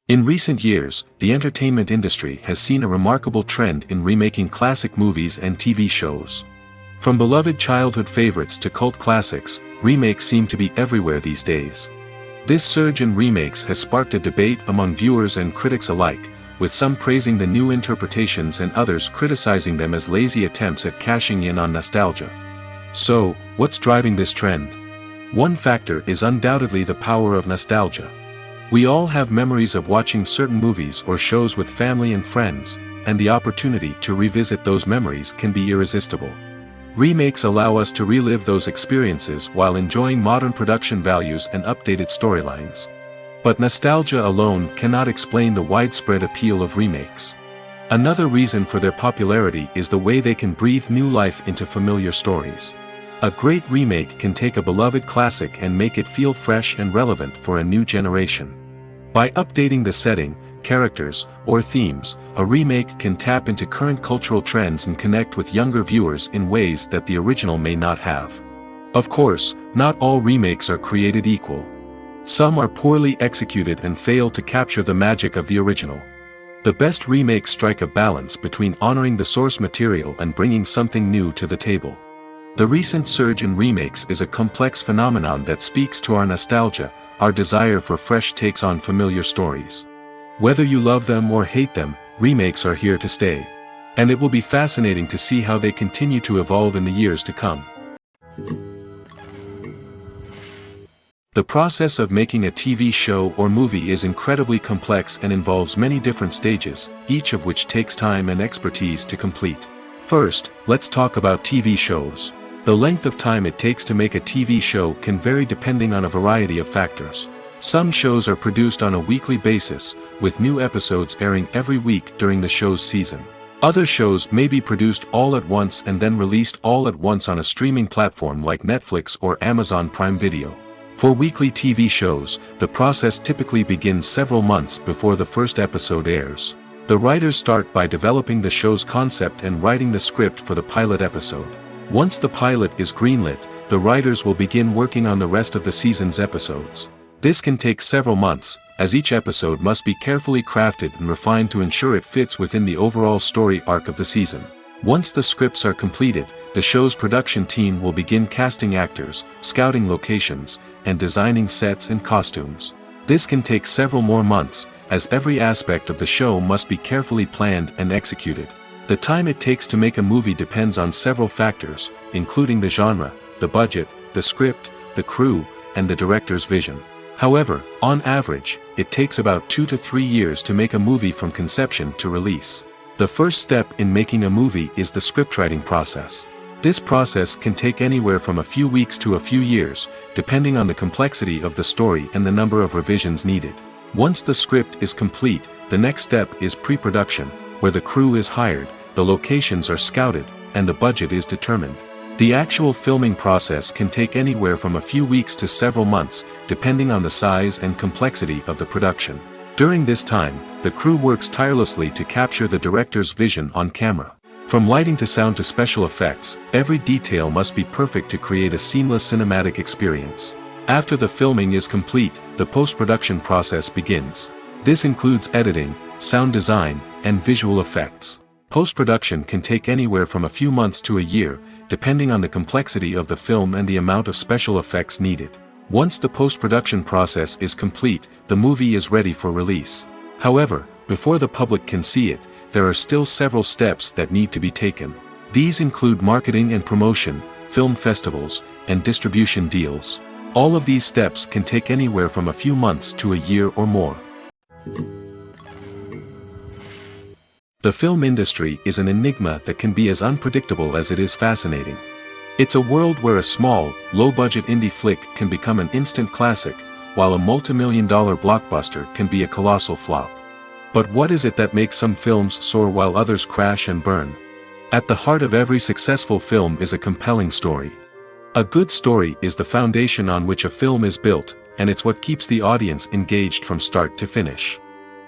In recent years, the entertainment industry has seen a remarkable trend in remaking classic movies and TV shows. From beloved childhood favorites to cult classics, remakes seem to be everywhere these days. This surge in remakes has sparked a debate among viewers and critics alike, with some praising the new interpretations and others criticizing them as lazy attempts at cashing in on nostalgia. So, what's driving this trend? One factor is undoubtedly the power of nostalgia. We all have memories of watching certain movies or shows with family and friends, and the opportunity to revisit those memories can be irresistible. Remakes allow us to relive those experiences while enjoying modern production values and updated storylines. But nostalgia alone cannot explain the widespread appeal of remakes. Another reason for their popularity is the way they can breathe new life into familiar stories. A great remake can take a beloved classic and make it feel fresh and relevant for a new generation. By updating the setting, characters, or themes, a remake can tap into current cultural trends and connect with younger viewers in ways that the original may not have. Of course, not all remakes are created equal. Some are poorly executed and fail to capture the magic of the original. The best remakes strike a balance between honoring the source material and bringing something new to the table. The recent surge in remakes is a complex phenomenon that speaks to our nostalgia, our desire for fresh takes on familiar stories. Whether you love them or hate them, remakes are here to stay. And it will be fascinating to see how they continue to evolve in the years to come. The process of making a TV show or movie is incredibly complex and involves many different stages, each of which takes time and expertise to complete. First, let's talk about TV shows. The length of time it takes to make a TV show can vary depending on a variety of factors. Some shows are produced on a weekly basis, with new episodes airing every week during the show's season. Other shows may be produced all at once and then released all at once on a streaming platform like Netflix or Amazon Prime Video. For weekly TV shows, the process typically begins several months before the first episode airs. The writers start by developing the show's concept and writing the script for the pilot episode. Once the pilot is greenlit, the writers will begin working on the rest of the season's episodes. This can take several months, as each episode must be carefully crafted and refined to ensure it fits within the overall story arc of the season. Once the scripts are completed, the show's production team will begin casting actors, scouting locations, and designing sets and costumes. This can take several more months, as every aspect of the show must be carefully planned and executed. The time it takes to make a movie depends on several factors, including the genre, the budget, the script, the crew, and the director's vision. However, on average, it takes about 2 to 3 years to make a movie from conception to release. The first step in making a movie is the scriptwriting process. This process can take anywhere from a few weeks to a few years, depending on the complexity of the story and the number of revisions needed. Once the script is complete, the next step is pre-production, where the crew is hired, the locations are scouted, and the budget is determined. The actual filming process can take anywhere from a few weeks to several months, depending on the size and complexity of the production. During this time, the crew works tirelessly to capture the director's vision on camera. From lighting to sound to special effects, every detail must be perfect to create a seamless cinematic experience. After the filming is complete, the post-production process begins. This includes editing, sound design, and visual effects. Post-production can take anywhere from a few months to a year, depending on the complexity of the film and the amount of special effects needed. Once the post-production process is complete, the movie is ready for release. However, before the public can see it, there are still several steps that need to be taken. These include marketing and promotion, film festivals, and distribution deals. All of these steps can take anywhere from a few months to a year or more. The film industry is an enigma that can be as unpredictable as it is fascinating. It's a world where a small, low-budget indie flick can become an instant classic, while a multi-million-dollar blockbuster can be a colossal flop. But what is it that makes some films soar while others crash and burn? At the heart of every successful film is a compelling story. A good story is the foundation on which a film is built, and it's what keeps the audience engaged from start to finish.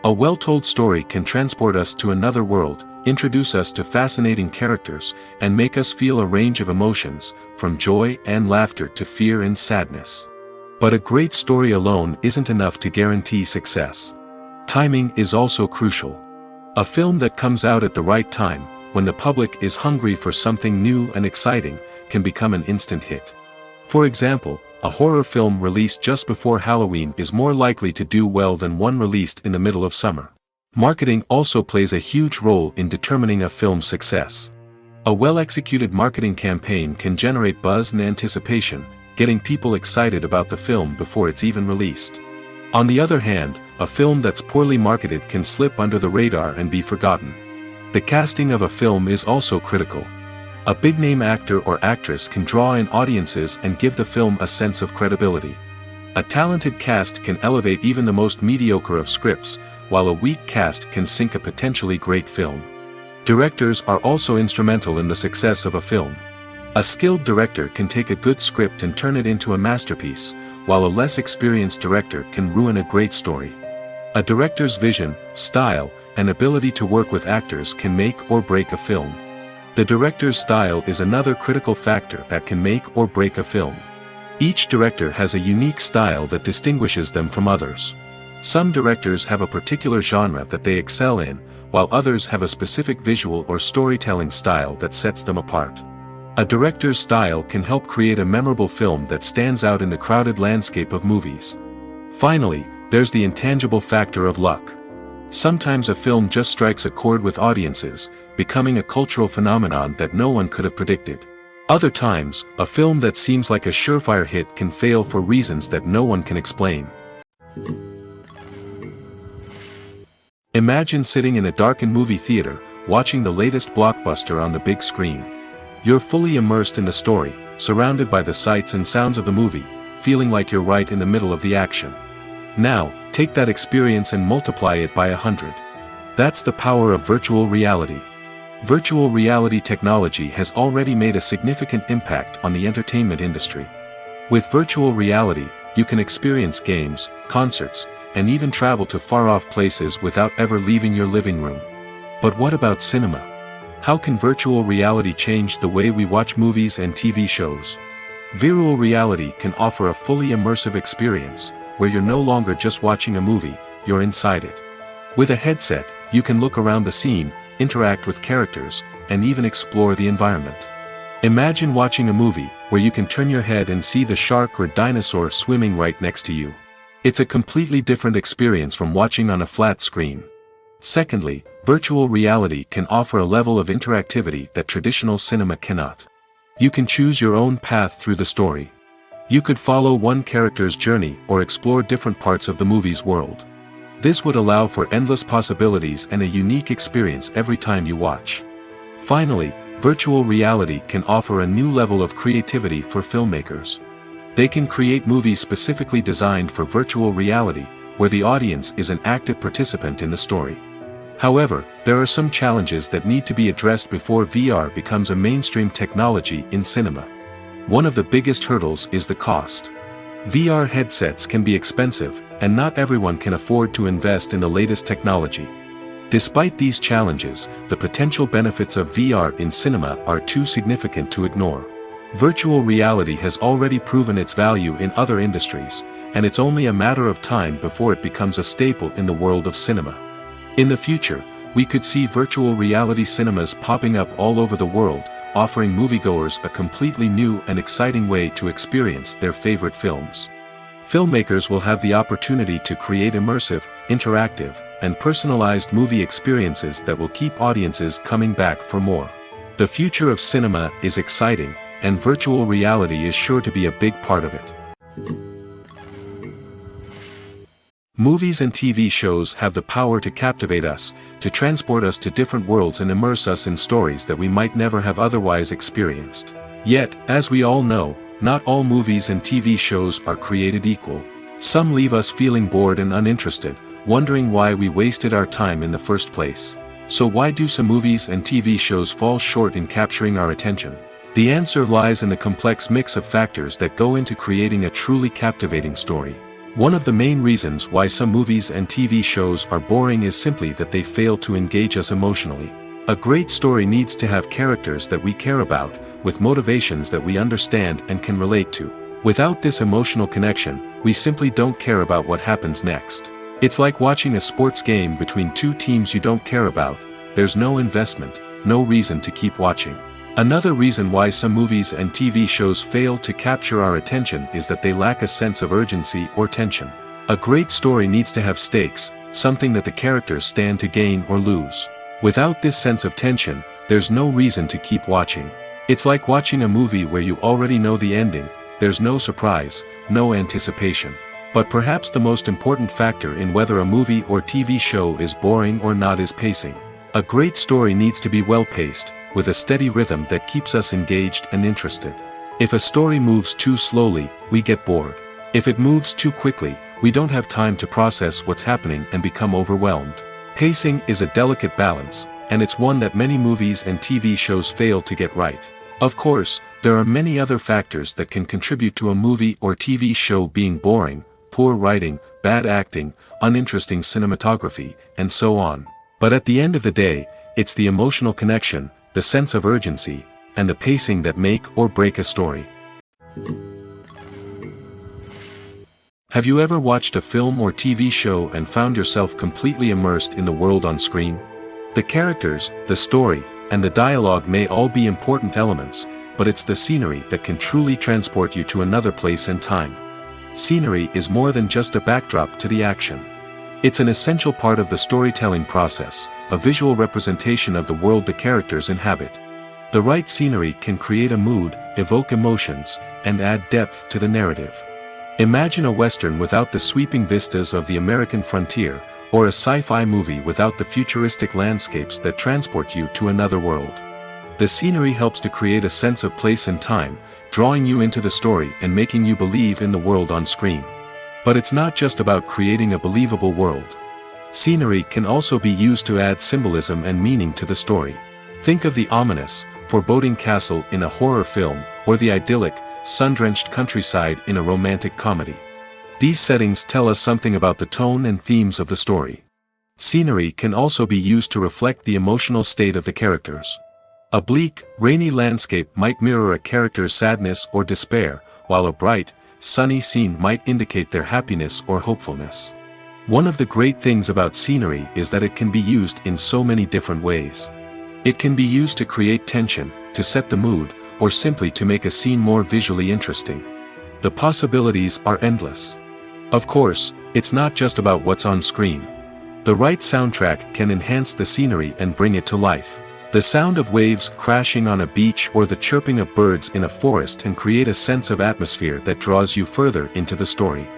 A well-told story can transport us to another world, introduce us to fascinating characters, and make us feel a range of emotions, from joy and laughter to fear and sadness. But a great story alone isn't enough to guarantee success. Timing is also crucial. A film that comes out at the right time, when the public is hungry for something new and exciting, can become an instant hit. For example, a horror film released just before Halloween is more likely to do well than one released in the middle of summer. Marketing also plays a huge role in determining a film's success. A well-executed marketing campaign can generate buzz and anticipation, getting people excited about the film before it's even released. On the other hand, a film that's poorly marketed can slip under the radar and be forgotten. The casting of a film is also critical. A big-name actor or actress can draw in audiences and give the film a sense of credibility. A talented cast can elevate even the most mediocre of scripts, while a weak cast can sink a potentially great film. Directors are also instrumental in the success of a film. A skilled director can take a good script and turn it into a masterpiece, while a less experienced director can ruin a great story. A director's vision, style, and ability to work with actors can make or break a film. The director's style is another critical factor that can make or break a film. Each director has a unique style that distinguishes them from others. Some directors have a particular genre that they excel in, while others have a specific visual or storytelling style that sets them apart. A director's style can help create a memorable film that stands out in the crowded landscape of movies. Finally, there's the intangible factor of luck. Sometimes a film just strikes a chord with audiences, becoming a cultural phenomenon that no one could have predicted. Other times, a film that seems like a surefire hit can fail for reasons that no one can explain. Imagine sitting in a darkened movie theater, watching the latest blockbuster on the big screen. You're fully immersed in the story, surrounded by the sights and sounds of the movie, feeling like you're right in the middle of the action. Now, take that experience and multiply it by 100. That's the power of virtual reality. Virtual reality technology has already made a significant impact on the entertainment industry. With virtual reality, you can experience games, concerts, and even travel to far-off places without ever leaving your living room. But what about cinema? How can virtual reality change the way we watch movies and TV shows? Virtual reality can offer a fully immersive experience, where you're no longer just watching a movie, you're inside it. With a headset, you can look around the scene, interact with characters, and even explore the environment. Imagine watching a movie where you can turn your head and see the shark or dinosaur swimming right next to you. It's a completely different experience from watching on a flat screen. Secondly, virtual reality can offer a level of interactivity that traditional cinema cannot. You can choose your own path through the story. You could follow one character's journey or explore different parts of the movie's world. This would allow for endless possibilities and a unique experience every time you watch. Finally, virtual reality can offer a new level of creativity for filmmakers. They can create movies specifically designed for virtual reality, where the audience is an active participant in the story. However, there are some challenges that need to be addressed before VR becomes a mainstream technology in cinema. One of the biggest hurdles is the cost. VR headsets can be expensive, and not everyone can afford to invest in the latest technology. Despite these challenges, the potential benefits of VR in cinema are too significant to ignore. Virtual reality has already proven its value in other industries, and it's only a matter of time before it becomes a staple in the world of cinema. In the future, we could see virtual reality cinemas popping up all over the world, offering moviegoers a completely new and exciting way to experience their favorite films. Filmmakers will have the opportunity to create immersive, interactive, and personalized movie experiences that will keep audiences coming back for more. The future of cinema is exciting, and virtual reality is sure to be a big part of it. Movies and TV shows have the power to captivate us, to transport us to different worlds and immerse us in stories that we might never have otherwise experienced. Yet, as we all know, not all movies and TV shows are created equal. Some leave us feeling bored and uninterested, wondering why we wasted our time in the first place. So why do some movies and TV shows fall short in capturing our attention? The answer lies in the complex mix of factors that go into creating a truly captivating story. One of the main reasons why some movies and TV shows are boring is simply that they fail to engage us emotionally. A great story needs to have characters that we care about, with motivations that we understand and can relate to. Without this emotional connection, we simply don't care about what happens next. It's like watching a sports game between two teams you don't care about. There's no investment, no reason to keep watching. Another reason why some movies and TV shows fail to capture our attention is that they lack a sense of urgency or tension. A great story needs to have stakes, something that the characters stand to gain or lose. Without this sense of tension, there's no reason to keep watching. It's like watching a movie where you already know the ending, there's no surprise, no anticipation. But perhaps the most important factor in whether a movie or TV show is boring or not is pacing. A great story needs to be well-paced, with a steady rhythm that keeps us engaged and interested. If a story moves too slowly, we get bored. If it moves too quickly, we don't have time to process what's happening and become overwhelmed. Pacing is a delicate balance, and it's one that many movies and TV shows fail to get right. Of course, there are many other factors that can contribute to a movie or TV show being boring: poor writing, bad acting, uninteresting cinematography, and so on. But at the end of the day, it's the emotional connection, the sense of urgency, and the pacing that make or break a story. Have you ever watched a film or TV show and found yourself completely immersed in the world on screen? The characters, the story, and the dialogue may all be important elements, but it's the scenery that can truly transport you to another place and time. Scenery is more than just a backdrop to the action. It's an essential part of the storytelling process, a visual representation of the world the characters inhabit. The right scenery can create a mood, evoke emotions, and add depth to the narrative. Imagine a Western without the sweeping vistas of the American frontier, or a sci-fi movie without the futuristic landscapes that transport you to another world. The scenery helps to create a sense of place and time, drawing you into the story and making you believe in the world on screen. But it's not just about creating a believable world. Scenery can also be used to add symbolism and meaning to the story. Think of the ominous, foreboding castle in a horror film, or the idyllic, sun-drenched countryside in a romantic comedy. These settings tell us something about the tone and themes of the story. Scenery can also be used to reflect the emotional state of the characters. A bleak, rainy landscape might mirror a character's sadness or despair, while a bright, sunny scene might indicate their happiness or hopefulness. One of the great things about scenery is that it can be used in so many different ways. It can be used to create tension, to set the mood, or simply to make a scene more visually interesting. The possibilities are endless. Of course, it's not just about what's on screen. The right soundtrack can enhance the scenery and bring it to life. The sound of waves crashing on a beach or the chirping of birds in a forest can create a sense of atmosphere that draws you further into the story.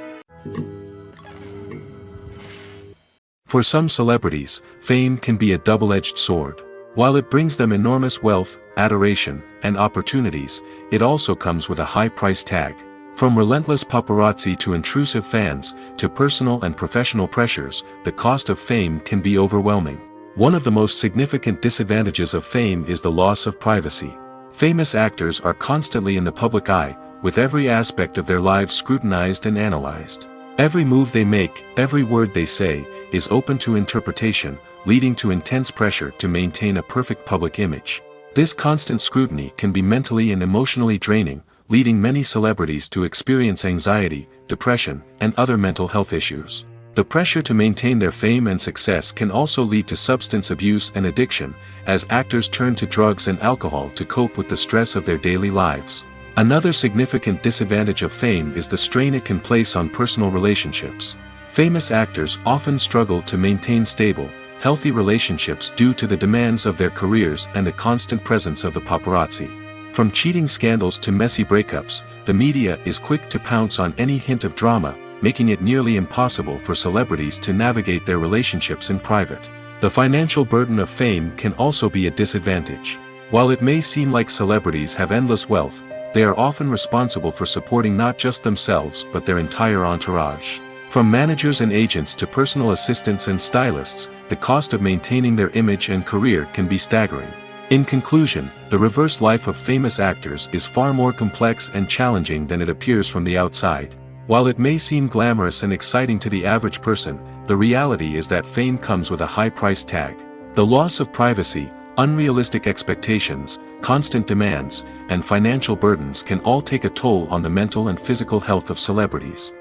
For some celebrities, fame can be a double-edged sword. While it brings them enormous wealth, adoration, and opportunities, it also comes with a high price tag. From relentless paparazzi to intrusive fans, to personal and professional pressures, the cost of fame can be overwhelming. One of the most significant disadvantages of fame is the loss of privacy. Famous actors are constantly in the public eye, with every aspect of their lives scrutinized and analyzed. Every move they make, every word they say, is open to interpretation, leading to intense pressure to maintain a perfect public image. This constant scrutiny can be mentally and emotionally draining, leading many celebrities to experience anxiety, depression, and other mental health issues. The pressure to maintain their fame and success can also lead to substance abuse and addiction, as actors turn to drugs and alcohol to cope with the stress of their daily lives. Another significant disadvantage of fame is the strain it can place on personal relationships. Famous actors often struggle to maintain stable, healthy relationships due to the demands of their careers and the constant presence of the paparazzi. From cheating scandals to messy breakups, the media is quick to pounce on any hint of drama, making it nearly impossible for celebrities to navigate their relationships in private. The financial burden of fame can also be a disadvantage. While it may seem like celebrities have endless wealth, they are often responsible for supporting not just themselves but their entire entourage. From managers and agents to personal assistants and stylists, the cost of maintaining their image and career can be staggering. In conclusion, the reverse life of famous actors is far more complex and challenging than it appears from the outside. While it may seem glamorous and exciting to the average person, the reality is that fame comes with a high price tag. The loss of privacy, unrealistic expectations, constant demands, and financial burdens can all take a toll on the mental and physical health of celebrities.